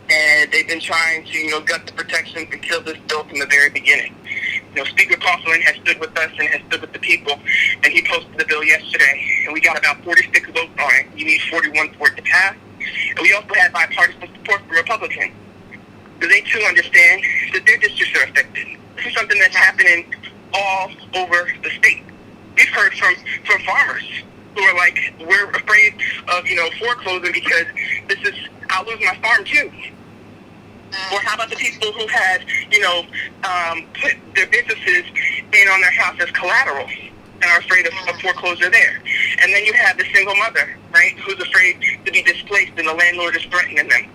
And they've been trying to, gut the protections and kill this bill from the very beginning. Speaker Coughlin has stood with us and has stood with the people, and he posted the bill yesterday, and we got about 46 votes on it. You need 41 for it to pass. And we also had bipartisan support from Republicans. So they too understand that their districts are affected. This is something that's happening all over the state. We've heard from farmers who are like, we're afraid of, foreclosing because I'll lose my farm too. Or how about the people who had, put their businesses in on their house as collateral and are afraid of foreclosure there. And then you have the single mother, right, who's afraid to be displaced and the landlord is threatening them.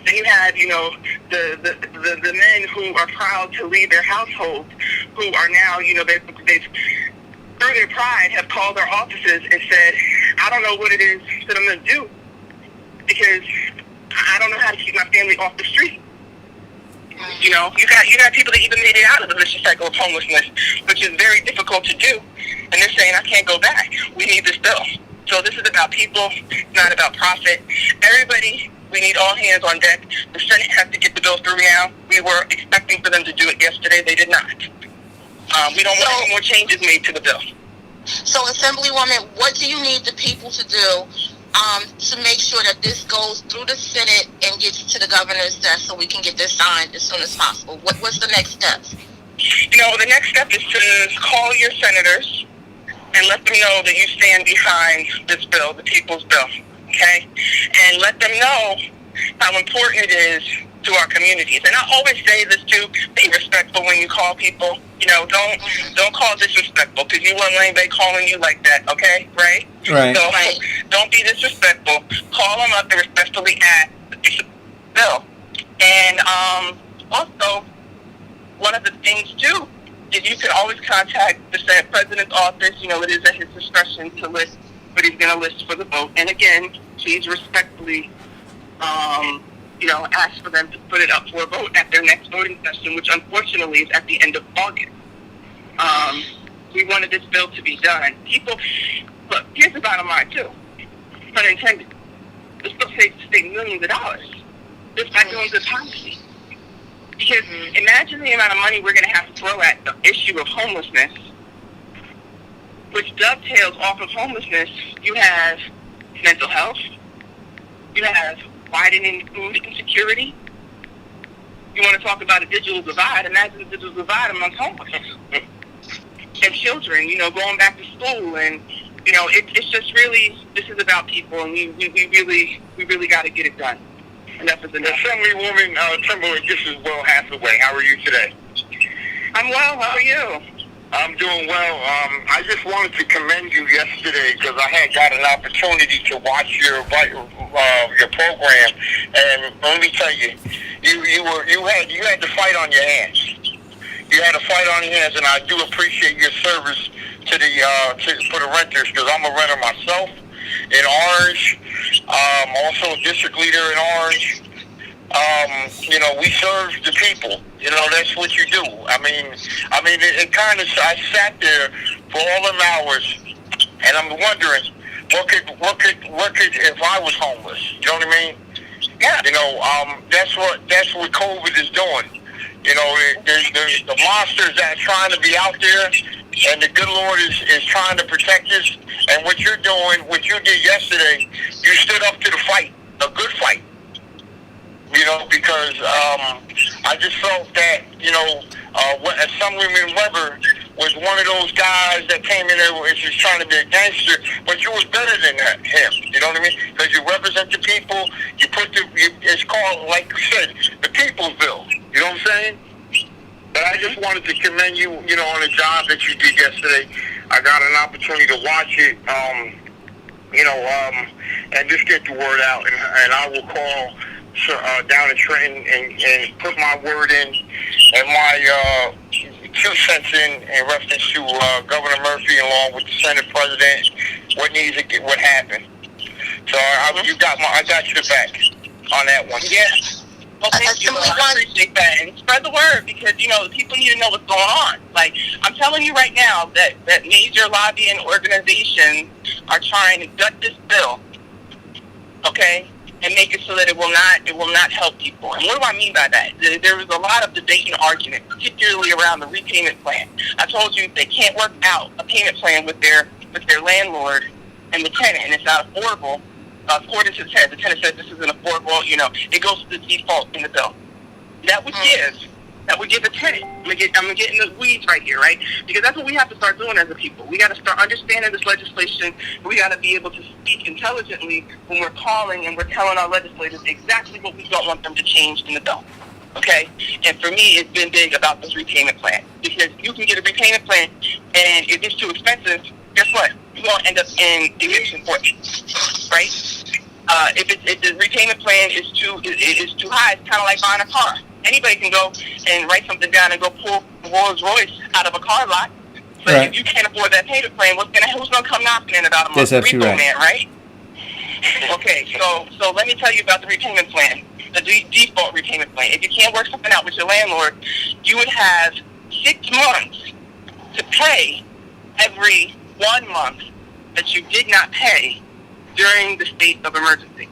Then you have, the men who are proud to leave their households, who are now, they've through their pride have called their offices and said, I don't know what it is that I'm going to do because I don't know how to keep my family off the street. You got people that even made it out of the vicious cycle of homelessness, which is very difficult to do. And they're saying, I can't go back. We need this bill. So this is about people, not about profit. Everybody, we need all hands on deck. The Senate has to get the bill through now. We were expecting for them to do it yesterday. They did not. We don't want any more changes made to the bill. So, Assemblywoman, what do you need the people to do to make sure that this goes through the Senate and gets to the governor's desk so we can get this signed as soon as possible? What's the next steps? The next step is to call your senators and let them know that you stand behind this bill, the people's bill, okay? And let them know how important it is to our communities. And I always say this too, be respectful when you call people. Don't call disrespectful, because you won't want anybody calling you like that, okay? Right? Right. So don't be disrespectful. Call them up and respectfully ask the bill. And also, one of the things too is you can always contact the Senate President's office. It is at his discretion to list what he's going to list for the vote. And again, please respectfully ask for them to put it up for a vote at their next voting session, which unfortunately is at the end of August. We wanted this bill to be done. People, look, here's the bottom line too, pun intended. This bill saves the state millions of dollars just by doing good policy. Because imagine the amount of money we're going to have to throw at the issue of homelessness, which dovetails off of homelessness. You have mental health. You have widening food insecurity. You want to talk about a digital divide? Imagine the digital divide amongst homeless and children. Going back to school, and it's just really, this is about people, and we really got to get it done. Enough is enough. Assemblywoman Timberlake, this is Will Hathaway. How are you today? I'm well. How are you? I'm doing well. I just wanted to commend you yesterday because I had got an opportunity to watch your program, and let me tell you, you had the fight on your hands. You had a fight on your hands, and I do appreciate your service to for the renters, because I'm a renter myself in Orange. Also a district leader in Orange. We serve the people. That's what you do. I mean, it kind of. I sat there for all them hours, and I'm wondering, what could if I was homeless? You know what I mean? Yeah. That's what COVID is doing. There's the monsters that are trying to be out there, and the good Lord is trying to protect us. And what you're doing, what you did yesterday, you stood up to the fight, a good fight. Because I just felt that, Assemblyman Weber was one of those guys that came in there and just trying to be a gangster, but you was better than him. You know what I mean? Because you represent the people. It's called, like you said, the people's bill. You know what I'm saying? But I just wanted to commend you, on the job that you did yesterday. I got an opportunity to watch it, and just get the word out, and I will call down in Trenton and put my word in and my 2 cents in reference to Governor Murphy, along with the Senate President, what happened. So I got your back on that one. Yes. Well, thank you. I appreciate that. And spread the word, because, the people need to know what's going on. Like, I'm telling you right now that major lobbying organizations are trying to gut this bill, okay, and make it so that it will not help people. And what do I mean by that? There was a lot of debate and argument, particularly around the repayment plan. I told you they can't work out a payment plan with their landlord and the tenant, and it's not affordable. According to the tenant says this isn't affordable. It goes to the default in the bill. That would give the tenant. I'm gonna get in the weeds right here, right? Because that's what we have to start doing as a people. We got to start understanding this legislation. We got to be able to speak intelligently when we're calling and we're telling our legislators exactly what we don't want them to change in the bill. Okay? And for me, it's been big about this repayment plan, because you can get a repayment plan, and if it's too expensive, guess what? You're going to end up in eviction court, right? If the repayment plan is too high, it's kind of like buying a car. Anybody can go and write something down and go pull Rolls Royce out of a car lot. But if you can't afford that payment plan, who's gonna come knocking in about a month? That's absolutely right. Man, right? Okay, so let me tell you about the repayment plan, the default repayment plan. If you can't work something out with your landlord, you would have 6 months to pay every 1 month that you did not pay during the state of emergency.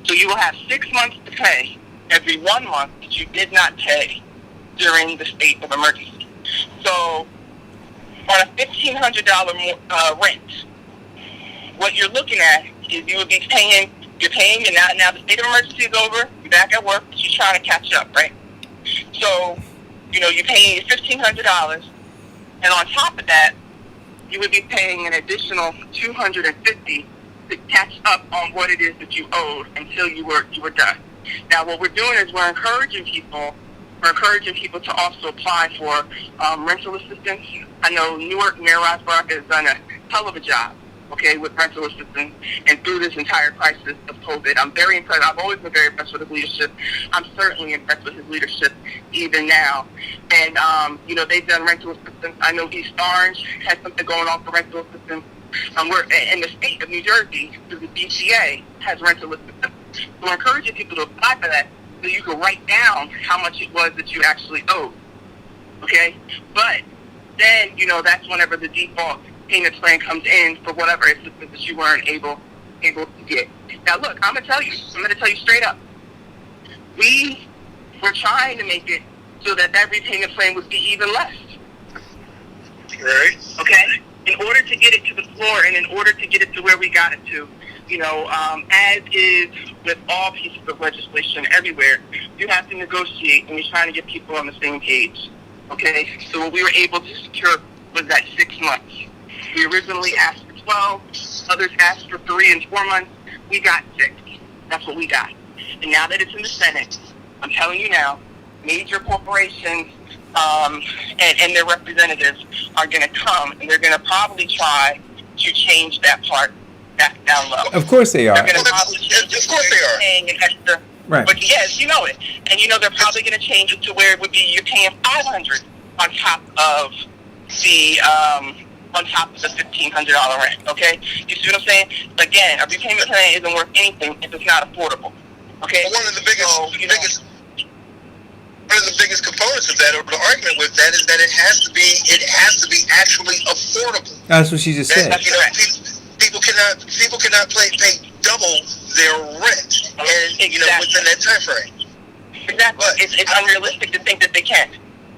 So you will have 6 months to pay every 1 month that you did not pay during the state of emergency. So on a $1,500 rent, what you're looking at is you would be paying, and now the state of emergency is over, you're back at work, but you're trying to catch up, right? So, you're paying $1,500, and on top of that, you would be paying an additional $250 to catch up on what it is that you owed until you were done. Now, what we're doing is we're encouraging people to also apply for rental assistance. I know Newark Mayor Ross Barker has done a hell of a job, okay, with rental assistance, and through this entire crisis of COVID. I'm very impressed. I've always been very impressed with his leadership. I'm certainly impressed with his leadership even now. And, they've done rental assistance. I know East Orange has something going on for rental assistance. We're in the state of New Jersey, the BCA has rental assistance. So we're encouraging people to apply for that so you can write down how much it was that you actually owed. Okay? But then, that's whenever the default payment plan comes in for whatever assistance that you weren't able to get. Now look, I'm gonna tell you straight up. We were trying to make it so that repayment plan would be even less. Right. Okay? In order to get it to the floor and in order to get it to where we got it to, as is with all pieces of legislation everywhere, you have to negotiate and you're trying to get people on the same page. Okay? So what we were able to secure was that 6 months. We originally asked for 12, others asked for 3 and 4 months. We got 6. That's what we got. And now that it's in the Senate, I'm telling you now, major corporations, and their representatives are going to come, and they're going to probably try to change that part back down low. Of course they are. They're going to probably change it Of course they are. paying an extra. Right. But yes, you know it. And they're probably going to change it to where it would be you're paying $500 on top of the $1,500 rent. Okay, you see what I'm saying? Again, a repayment plan isn't worth anything if it's not affordable. Okay. Well, one of the biggest components of that, or the argument with that, is that it has to be actually affordable. That's what she just said. People cannot pay double their rent, and within that time frame. Exactly. But, it's unrealistic to think that they can.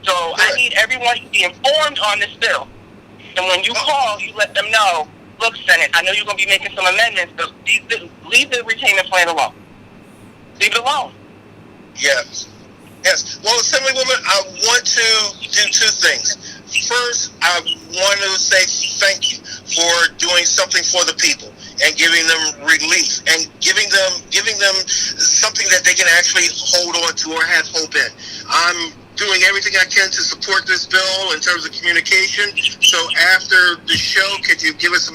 So I need everyone to be informed on this bill. And when you call, you let them know, look, Senate, I know you're going to be making some amendments, but leave the repayment plan alone. Leave it alone. Yes. Well, Assemblywoman, I want to do two things. First, I want to say thank you for doing something for the people and giving them relief and giving them something that they can actually hold on to or have hope in. I'm doing everything I can to support this bill in terms of communication. So after the show, could you give us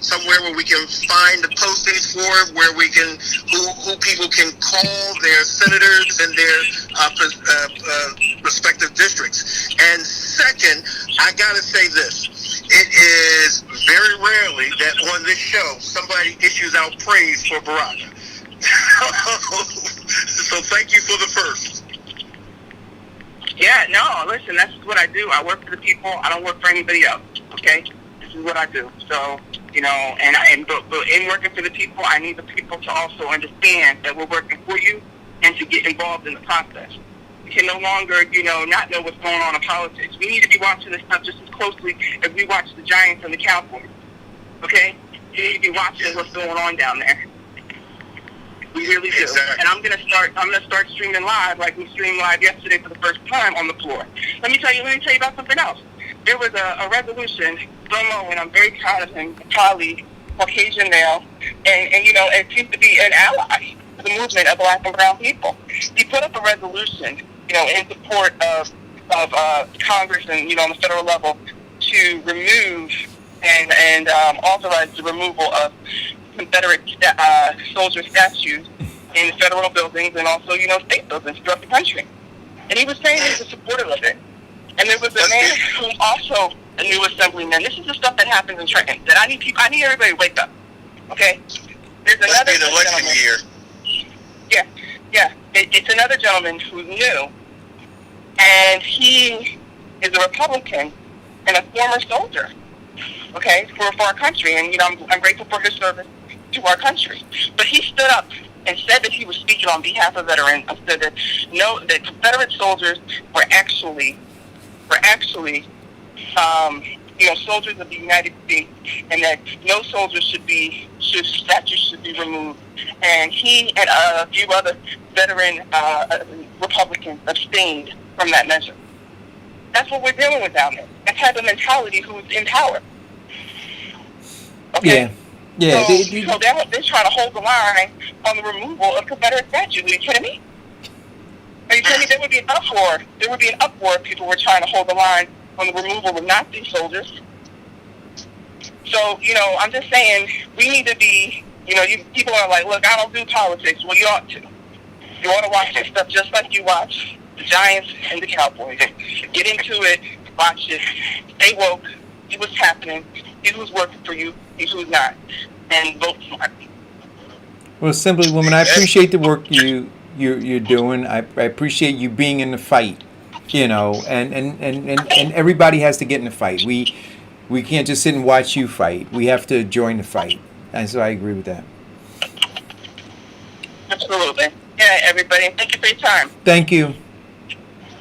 somewhere where we can find the postings for it, where we can who people can call their senators and their respective districts? And second, I gotta say this: it is very rarely that on this show somebody issues out praise for Barack. So thank you for the first. Yeah, no, listen, that's what I do. I work for the people. I don't work for anybody else, okay? This is what I do. So, but in working for the people, I need the people to also understand that we're working for you and to get involved in the process. We can no longer, not know what's going on in politics. We need to be watching this stuff just as closely as we watch the Giants and the Cowboys, okay? You need to be watching what's going on down there. We really do. Exactly. And I'm gonna start streaming live like we streamed live yesterday for the first time on the floor. Let me tell you about something else. There was a resolution, Slomo, and I'm very proud of him, a colleague, Caucasian male, and it seems to be an ally to the movement of Black and brown people. He put up a resolution, in support of Congress and on the federal level to remove and authorize the removal of Confederate soldier statues in federal buildings and also, state buildings throughout the country. And he was saying he was supportive of it. And there was a man who's also a new assemblyman. This is the stuff that happens in Trenton. That I need everybody to wake up. Okay? There's another election year. Yeah. It's another gentleman who's new, and he is a Republican and a former soldier. Okay, for our country, and I'm grateful for his service to our country. But he stood up and said that he was speaking on behalf of veterans. And said that that Confederate soldiers were actually, soldiers of the United States, and that no soldiers statues should be removed. And he and a few other veteran Republicans abstained from that measure. That's what we're dealing with down there. That type of mentality who's in power. Okay? Yeah. So they're trying to hold the line on the removal of Confederate statues. Are you kidding me? Are you kidding me? There would be an uproar. There would be an uproar if people were trying to hold the line on the removal of Nazi soldiers. So, I'm just saying, we need to be, people are like, look, I don't do politics. Well, you ought to. You ought to watch this stuff just like you watch the Giants and the Cowboys. Get into it, watch it, stay woke, see what's happening, see who's working for you, see who's not, and vote smart. Well, Assemblywoman, I appreciate the work you're doing. I appreciate you being in the fight, and everybody has to get in the fight. We can't just sit and watch you fight. We have to join the fight. And so I agree with that. Absolutely. Yeah, everybody. Thank you for your time. Thank you.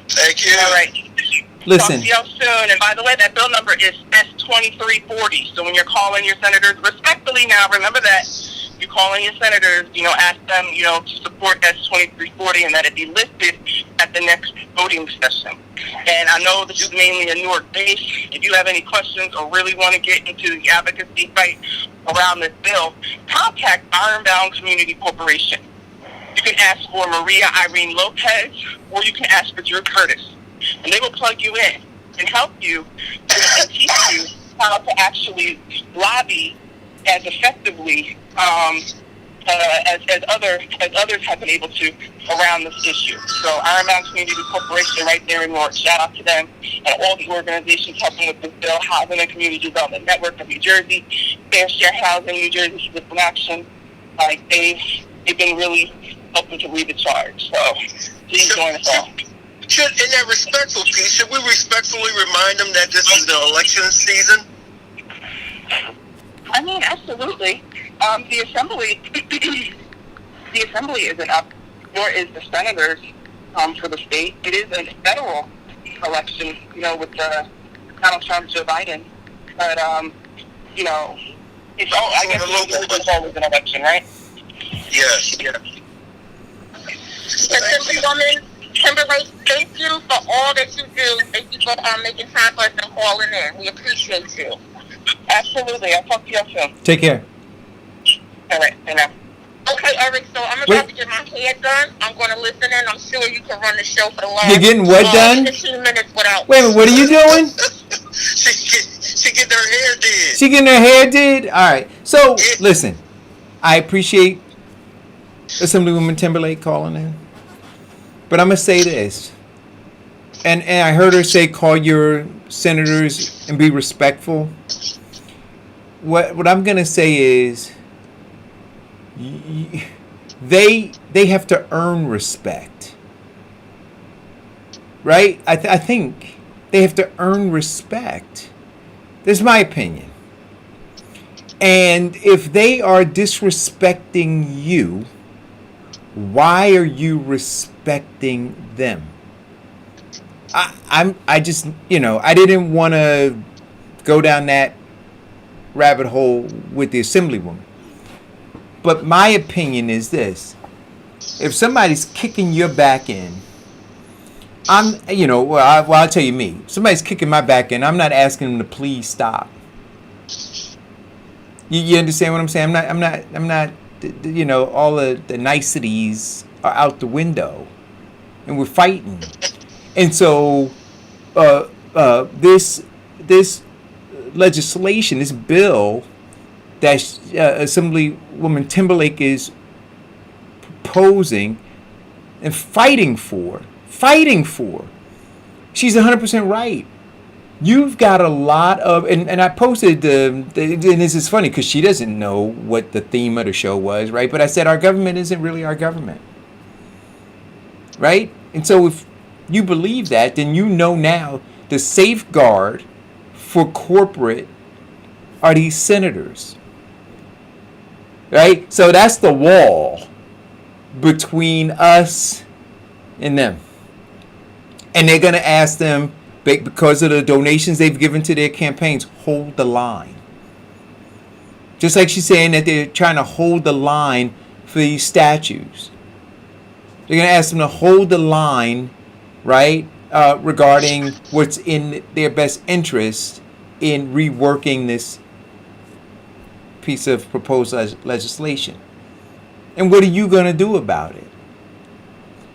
Thank you. All right. Listen. Talk to y'all soon. And by the way, that bill number is S2340. So when you're calling your senators, respectfully now, remember that. You call in your senators, ask them, to support S2340 and that it be listed at the next voting session. And I know this is mainly a Newark base. If you have any questions or really want to get into the advocacy fight around this bill, contact Ironbound Community Corporation. You can ask for Maria Irene Lopez, or you can ask for Drew Curtis. and they will plug you in and help you and teach you how to actually lobby as effectively as others have been able to around this issue. So Iron Mountain Community Corporation right there in Newark, shout out to them and all the organizations helping with this bill, Housing and Community Development Network of New Jersey, Fair Share Housing New Jersey Citizen Action. Like they've been really helping to lead the charge. So please join us all. In that respectful piece, should we respectfully remind them that this is the election season? I mean, absolutely. The assembly isn't up, nor is the senators for the state. It is a federal election, with Donald Trump, Joe Biden. But it's all. I guess it's always an election, right? Yes. Yeah. Assemblywoman Timberlake, thank you for all that you do. Thank you for making time for us and calling in. We appreciate you. Absolutely. I'll talk to you soon. Take care. All right. Okay, Eric, so I'm about to get my hair done. I'm going to listen in. I'm sure you can run the show for the last You're getting what done? 15 minutes without... Wait a minute, what are you doing? she getting her hair did. She getting her hair did? All right. So, listen, I appreciate Assemblywoman Timberlake calling in. But I'm going to say this. And I heard her say call your senators and be respectful. What I'm going to say is they have to earn respect. Right? I think they have to earn respect. This is my opinion. And if they are disrespecting you, why are you respecting them? I just, I didn't want to go down that rabbit hole with the Assemblywoman. But my opinion is this. If somebody's kicking your back in, I'll tell you me. If somebody's kicking my back in, I'm not asking them to please stop. You understand what I'm saying? I'm not, all the niceties are out the window. And we're fighting. And so this legislation, this bill that Assemblywoman Timberlake is proposing and fighting for, she's 100% right. You've got a lot of, and I posted, and this is funny because she doesn't know what the theme of the show was, right? But I said our government isn't really our government, right? And so if you believe that, then you know now the safeguard for corporate are these senators, right? So that's the wall between us and them. And they're going to ask them, because of the donations they've given to their campaigns, hold the line. Just like she's saying that they're trying to hold the line for these statues. They're going to ask them to hold the line, right, regarding what's in their best interest in reworking this piece of proposed legislation. And what are you going to do about it?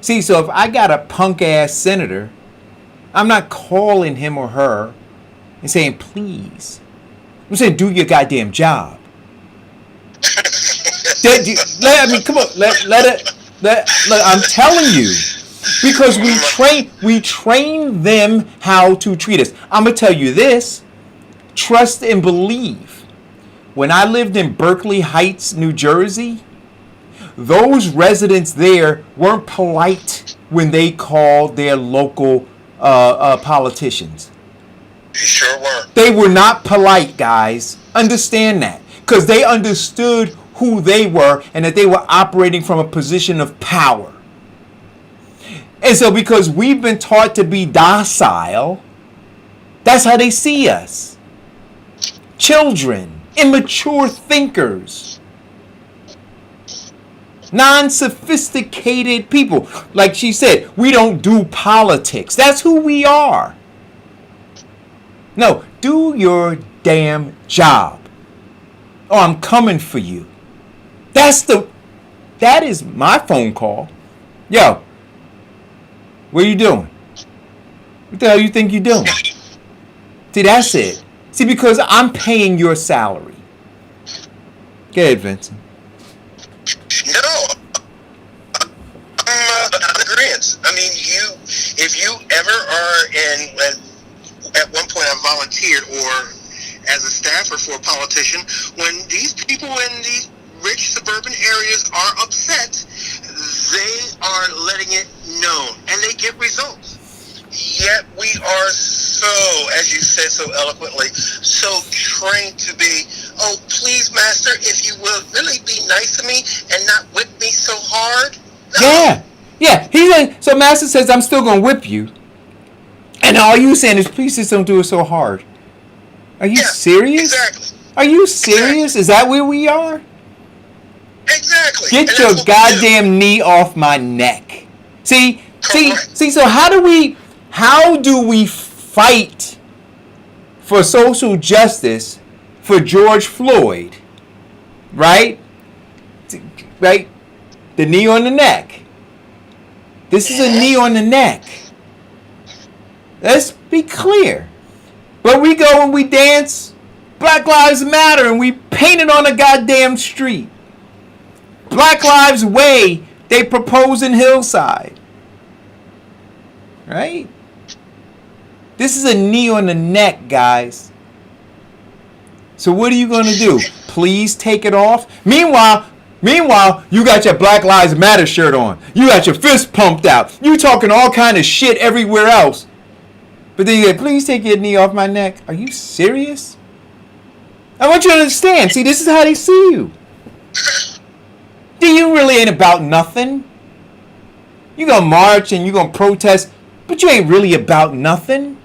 See, so if I got a punk-ass senator, I'm not calling him or her and saying, please. I'm saying, do your goddamn job. Come on. Look, I'm telling you. Because we train them how to treat us. I'm going to tell you this. Trust and believe. When I lived in Berkeley Heights, New Jersey, those residents there weren't polite when they called their local politicians. You sure were. They were not polite, guys. Understand that. Because they understood who they were and that they were operating from a position of power. And so because we've been taught to be docile, that's how they see us. Children, immature thinkers, non-sophisticated people. Like she said, we don't do politics. That's who we are. No, do your damn job. Oh, I'm coming for you. That is my phone call. Yo, what are you doing? What the hell you think you're doing? See, that's it. See, because I'm paying your salary. Go ahead, Vincent. No, I'm in agreement. I mean, if you ever are at one point I volunteered or as a staffer for a politician, when these people in these rich suburban areas are upset, they are letting it known and they get results. Yet we are so, as you said so eloquently, so trained to be, oh, please, master, if you will really be nice to me and not whip me so hard. No. Yeah. He's like, so master says, I'm still going to whip you. And all you saying is, please just don't do it so hard. Are you serious? Exactly. Are you serious? Exactly. Is that where we are? Exactly. Get your goddamn knee off my neck. See, so how do we fight for social justice for George Floyd? Right? Right? The knee on the neck. This is a knee on the neck. Let's be clear. But we go and we dance Black Lives Matter and we paint it on a goddamn street. Black Lives Way, they propose in Hillside. Right? This is a knee on the neck, guys. So what are you going to do? Please take it off? Meanwhile, you got your Black Lives Matter shirt on. You got your fist pumped out. You talking all kind of shit everywhere else. But then you go, please take your knee off my neck. Are you serious? I want you to understand. See, this is how they see you. You really ain't about nothing. You gonna march and you gonna protest, but you ain't really about nothing.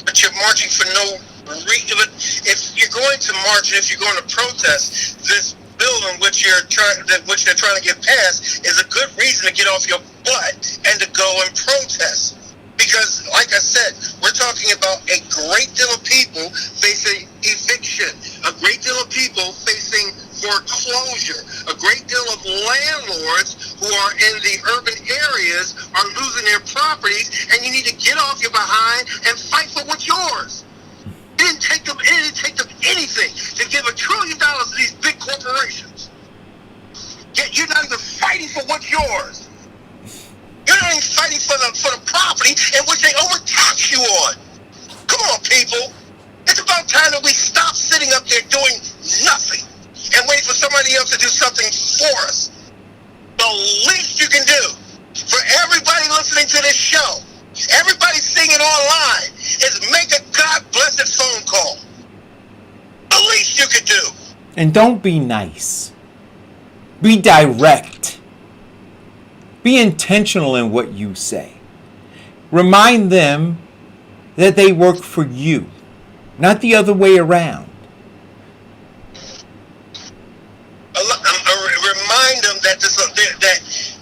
But you're marching for no reason. If you're going to march and if you're going to protest, this bill in which they're trying to get passed is a good reason to get off your butt and to go and protest. Because, like I said, we're talking about a great deal of people facing eviction, a great deal of people facing foreclosure, a great deal of landlords who are in the urban areas are losing their properties, and you need to get off your behind and fight for what's yours. It didn't take them anything to give $1 trillion to these big corporations. Yet you're not even fighting for what's yours. You're not even fighting for the property in which they overtax you on. Come on, people. It's about time that we stop sitting up there doing nothing and waiting for somebody else to do something for us. The least you can do for everybody listening to this show, everybody singing online, is make a God-blessed phone call. The least you can do. And don't be nice. Be direct. Be intentional in what you say. Remind them that they work for you, not the other way around. Remind them that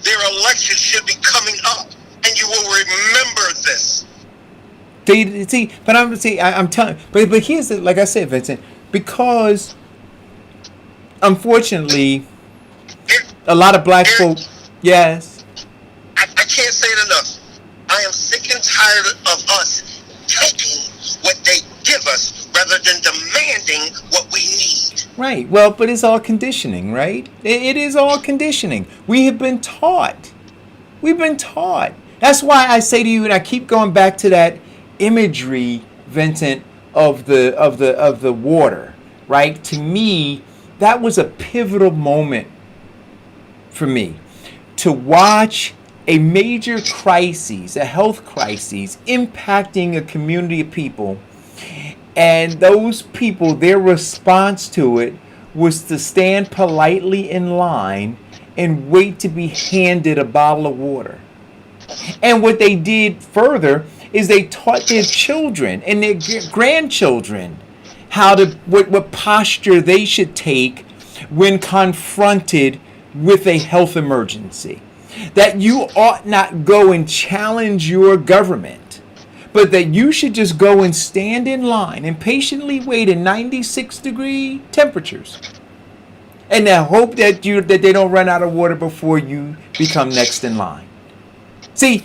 their election should be coming up, and you will remember this. See, but I'm telling. But here's the, like I said, Vincent, because unfortunately, a lot of black folk. Yes. I can't say it enough. I am sick and tired of us taking what they give us rather than demanding what we need. Right. Well, but it's all conditioning, right? It is all conditioning. We have been taught. We've been taught. That's why I say to you, and I keep going back to that imagery, Vincent, of the water, right? To me, that was a pivotal moment for me to watch a major crisis, a health crisis, impacting a community of people. And those people, their response to it was to stand politely in line and wait to be handed a bottle of water. And what they did further is they taught their children and their grandchildren how to what posture they should take when confronted with a health emergency. That you ought not go and challenge your government, but that you should just go and stand in line and patiently wait in 96-degree temperatures, and then hope that they don't run out of water before you become next in line. See,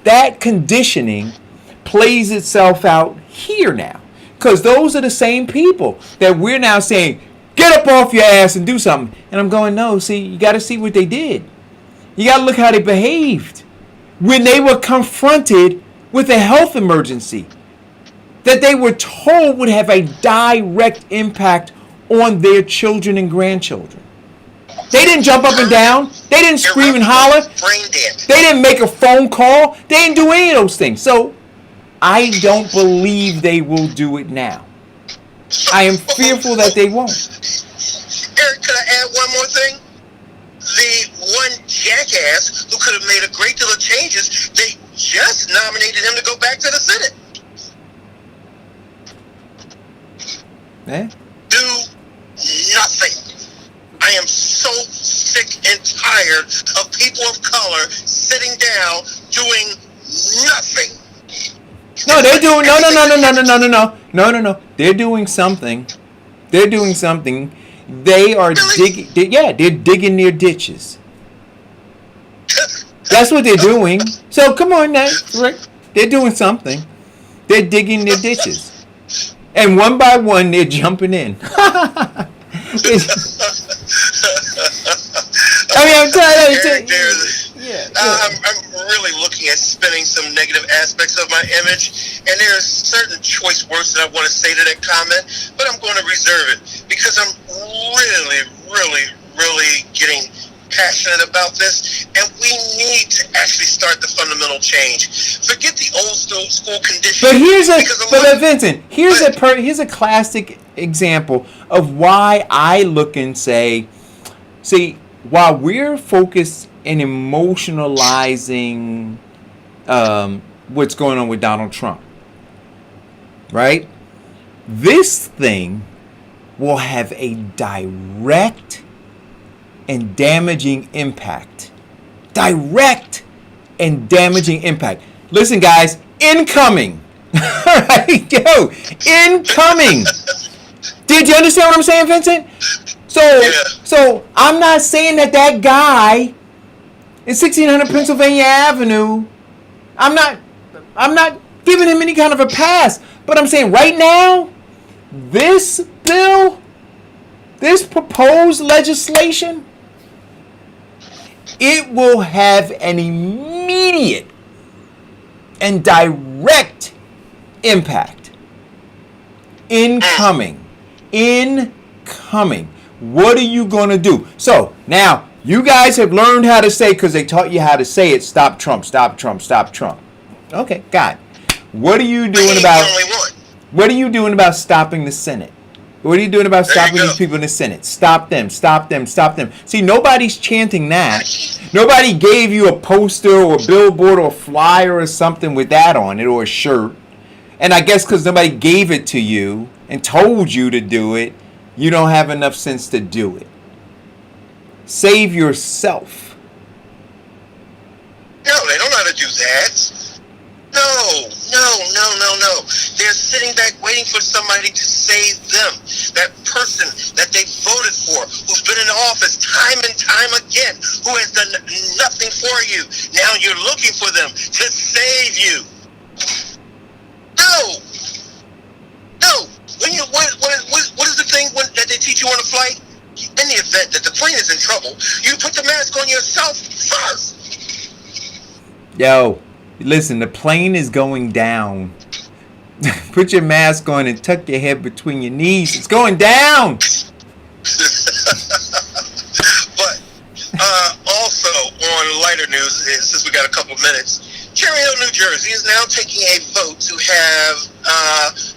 that conditioning plays itself out here now. Because those are the same people that we're now saying, get up off your ass and do something. And I'm going, no, see, you got to see what they did. You got to look how they behaved when they were confronted with a health emergency that they were told would have a direct impact on their children and grandchildren. They didn't jump up and down. They didn't scream and holler. They didn't make a phone call. They didn't do any of those things. So I don't believe they will do it now. I am fearful that they won't. Eric, could I add one more thing? The one jackass who could have made a great deal of changes, they just nominated him to go back to the Senate. Eh? Do nothing. I am so sick and tired of people of color sitting down doing nothing. No, they're doing no. They're doing something. They're doing something. They are digging. They're digging their ditches. That's what they're doing. So come on now, Rick. They're doing something. They're digging their ditches, and one by one they're jumping in. I'm telling you. I'm really looking at spinning some negative aspects of my image, and there's certain choice words that I want to say to that comment, but I'm going to reserve it because I'm really getting passionate about this, and we need to actually start the fundamental change. Forget the old school conditioning. But Vincent, here's a classic example of why I look and say, see, while we're focused in emotionalizing what's going on with Donald Trump, right? This thing will have a direct and damaging impact. Direct and damaging impact. Listen, guys, incoming. Right? Yo, incoming. Did you understand what I'm saying, Vincent? So I'm not saying that guy in 1600 Pennsylvania Avenue, I'm not giving him any kind of a pass. But I'm saying right now, this bill, this proposed legislation, it will have an immediate and direct impact. Incoming. What are you going to do? So now you guys have learned how to say, because they taught you how to say it, stop Trump, stop Trump, stop Trump. Okay, got it. What are you doing about stopping the Senate? What are you doing about stopping these people in the Senate? Stop them, stop them, stop them. See, nobody's chanting that. Nobody gave you a poster or a billboard or a flyer or something with that on it or a shirt. And I guess because nobody gave it to you and told you to do it, you don't have enough sense to do it. Save yourself. No, they don't know how to do that. No. They're sitting back waiting for somebody to save them. That person that they voted for, who's been in office time and time again, who has done nothing for you. Now you're looking for them to save you. No. What is the thing that they teach you on a flight? In the event that the plane is in trouble, you put the mask on yourself first. Yo, listen, the plane is going down. Put your mask on and tuck your head between your knees. It's going down. But also on lighter news, since we got a couple minutes, Cherry Hill, New Jersey is now taking a vote to have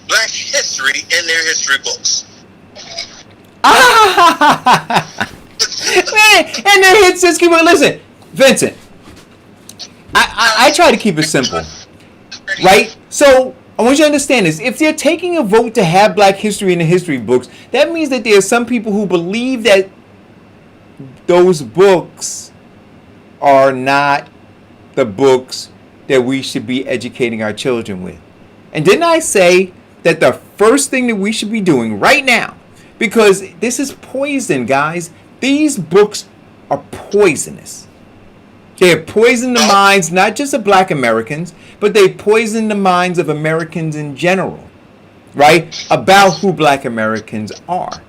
Black history in their history books. And then hits this keyword. Listen, Vincent, I try to keep it simple, right? So I want you to understand this. If they're taking a vote to have Black history in the history books, that means that there are some people who believe that those books are not the books that we should be educating our children with. And didn't I say that the first thing that we should be doing right now, because this is poison, guys. These books are poisonous. They have poisoned the minds, not just of black Americans, but they poisoned the minds of Americans in general, right? About who black Americans are.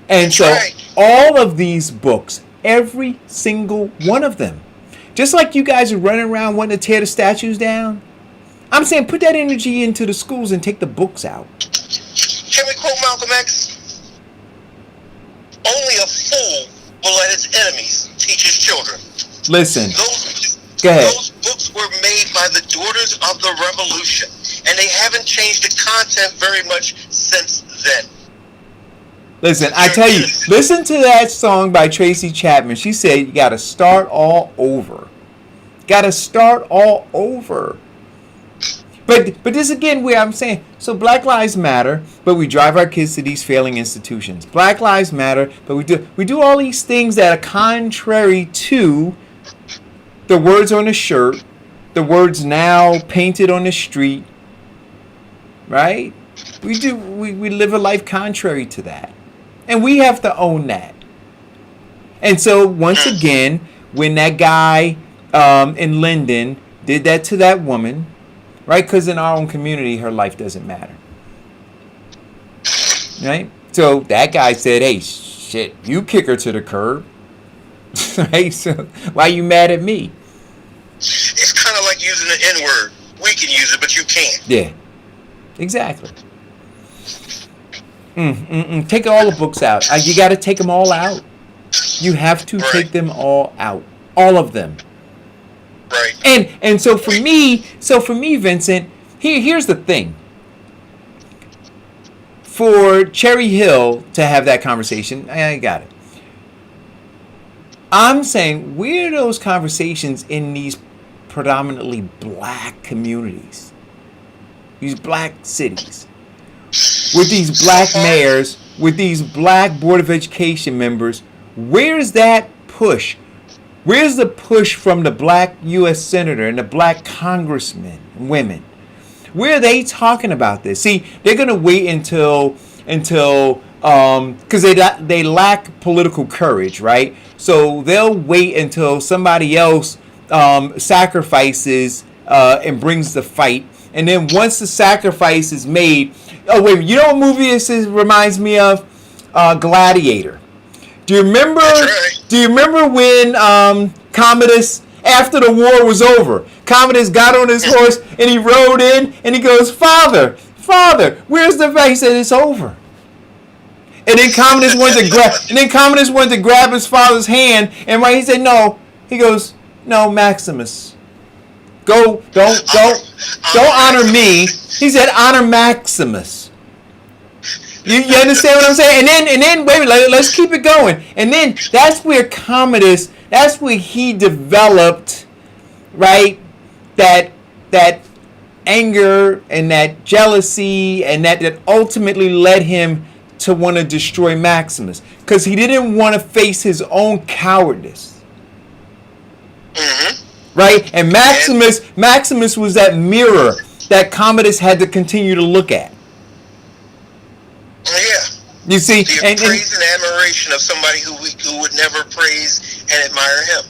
And so all of these books, every single one of them, just like you guys are running around wanting to tear the statues down, I'm saying put that energy into the schools and take the books out. Can we quote Malcolm X? Only a fool will let his enemies teach his children. Listen, go ahead. Those books were made by the daughters of the revolution, and they haven't changed the content very much since then. Listen, I tell you, listen to that song by Tracy Chapman. She said you got to start all over. Got to start all over. But this again where I'm saying, so Black Lives Matter, but we drive our kids to these failing institutions. Black Lives Matter, but we do all these things that are contrary to the words on the shirt, the words now painted on the street, right? We live a life contrary to that. And we have to own that. And so once again, when that guy in Linden did that to that woman, right? Because in our own community, her life doesn't matter. Right? So that guy said, hey, shit, you kick her to the curb. Right? So why you mad at me? It's kind of like using the N-word. We can use it, but you can't. Yeah. Exactly. Take all the books out. You got to take them all out. You have to take them all out. All of them. Right. And so for me, Vincent, here's the thing. For Cherry Hill to have that conversation, I got it. I'm saying, where are those conversations in these predominantly black communities? These black cities. With these black mayors, with these black Board of Education members, where's that push? Where's the push from the black U.S. Senator and the black congressmen and women? Where are they talking about this? See, they're going to wait until because they lack political courage, right? So they'll wait until somebody else sacrifices and brings the fight. And then once the sacrifice is made, oh, wait, you know what movie this reminds me of? Gladiator. Do you remember? Do you remember when Commodus, after the war was over, Commodus got on his horse and he rode in and he goes, Father, where's the fight? He said, it's over. And then Commodus wanted to grab his father's hand, and right, he said, no. He goes, no, Maximus. Don't honor me. He said, honor Maximus. You understand what I'm saying? And then wait, let's keep it going. And then that's where Commodus, that's where he developed, right, that anger and that jealousy, and that ultimately led him to want to destroy Maximus, because he didn't want to face his own cowardice. Mm-hmm. Right? And Maximus was that mirror that Commodus had to continue to look at. Yeah. You see, the praise and admiration of somebody who would never praise and admire him.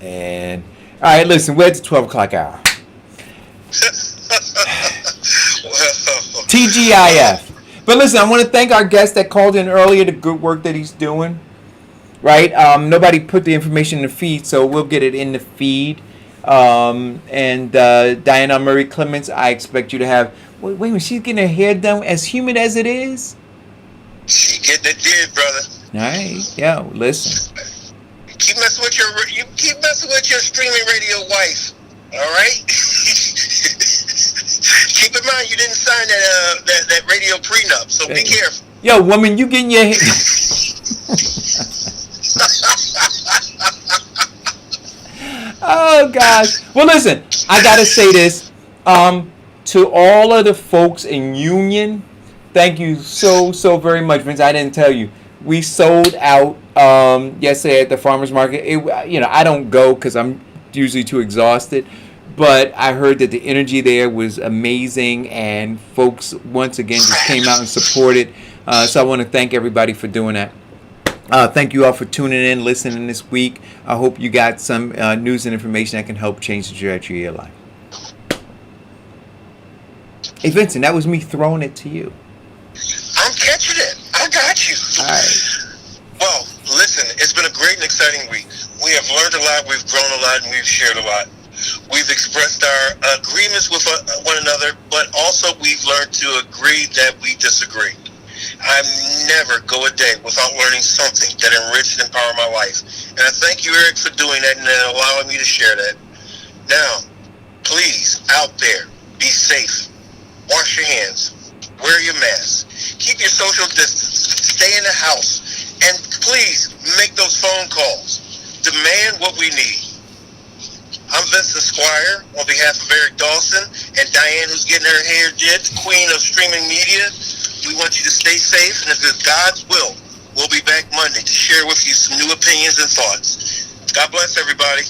And all right, listen, we're at the 12 o'clock hour. TGIF. But listen, I want to thank our guest that called in earlier, the good work that he's doing. Right? Nobody put the information in the feed, so we'll get it in the feed. And Diana Murray Clements, I expect you to have. Wait, when she's getting her hair done, as humid as it is. She getting it did, brother. All right, yo, listen. Keep messing with your streaming radio wife. All right. Keep in mind you didn't sign that radio prenup, so be careful. Yo, woman, you getting your hair. Oh gosh. Well, listen, I gotta say this. To all of the folks in Union, thank you so very much, Vince. I didn't tell you, we sold out yesterday at the farmers market. I don't go because I'm usually too exhausted, but I heard that the energy there was amazing, and folks once again just came out and supported. So I want to thank everybody for doing that. Thank you all for tuning in, listening this week. I hope you got some news and information that can help change the trajectory of your life. Hey, Vincent, that was me throwing it to you. I'm catching it. I got you. All right. Well, listen, it's been a great and exciting week. We have learned a lot, we've grown a lot, and we've shared a lot. We've expressed our agreements with one another, but also we've learned to agree that we disagree. I never go a day without learning something that enriched and empowered my life. And I thank you, Eric, for doing that and allowing me to share that. Now, please, out there, be safe. Wash your hands. Wear your mask. Keep your social distance. Stay in the house. And please, make those phone calls. Demand what we need. I'm Vincent Squire on behalf of Eric Dawson and Diane, who's getting her hair did, queen of streaming media. We want you to stay safe, and if it's God's will, we'll be back Monday to share with you some new opinions and thoughts. God bless everybody.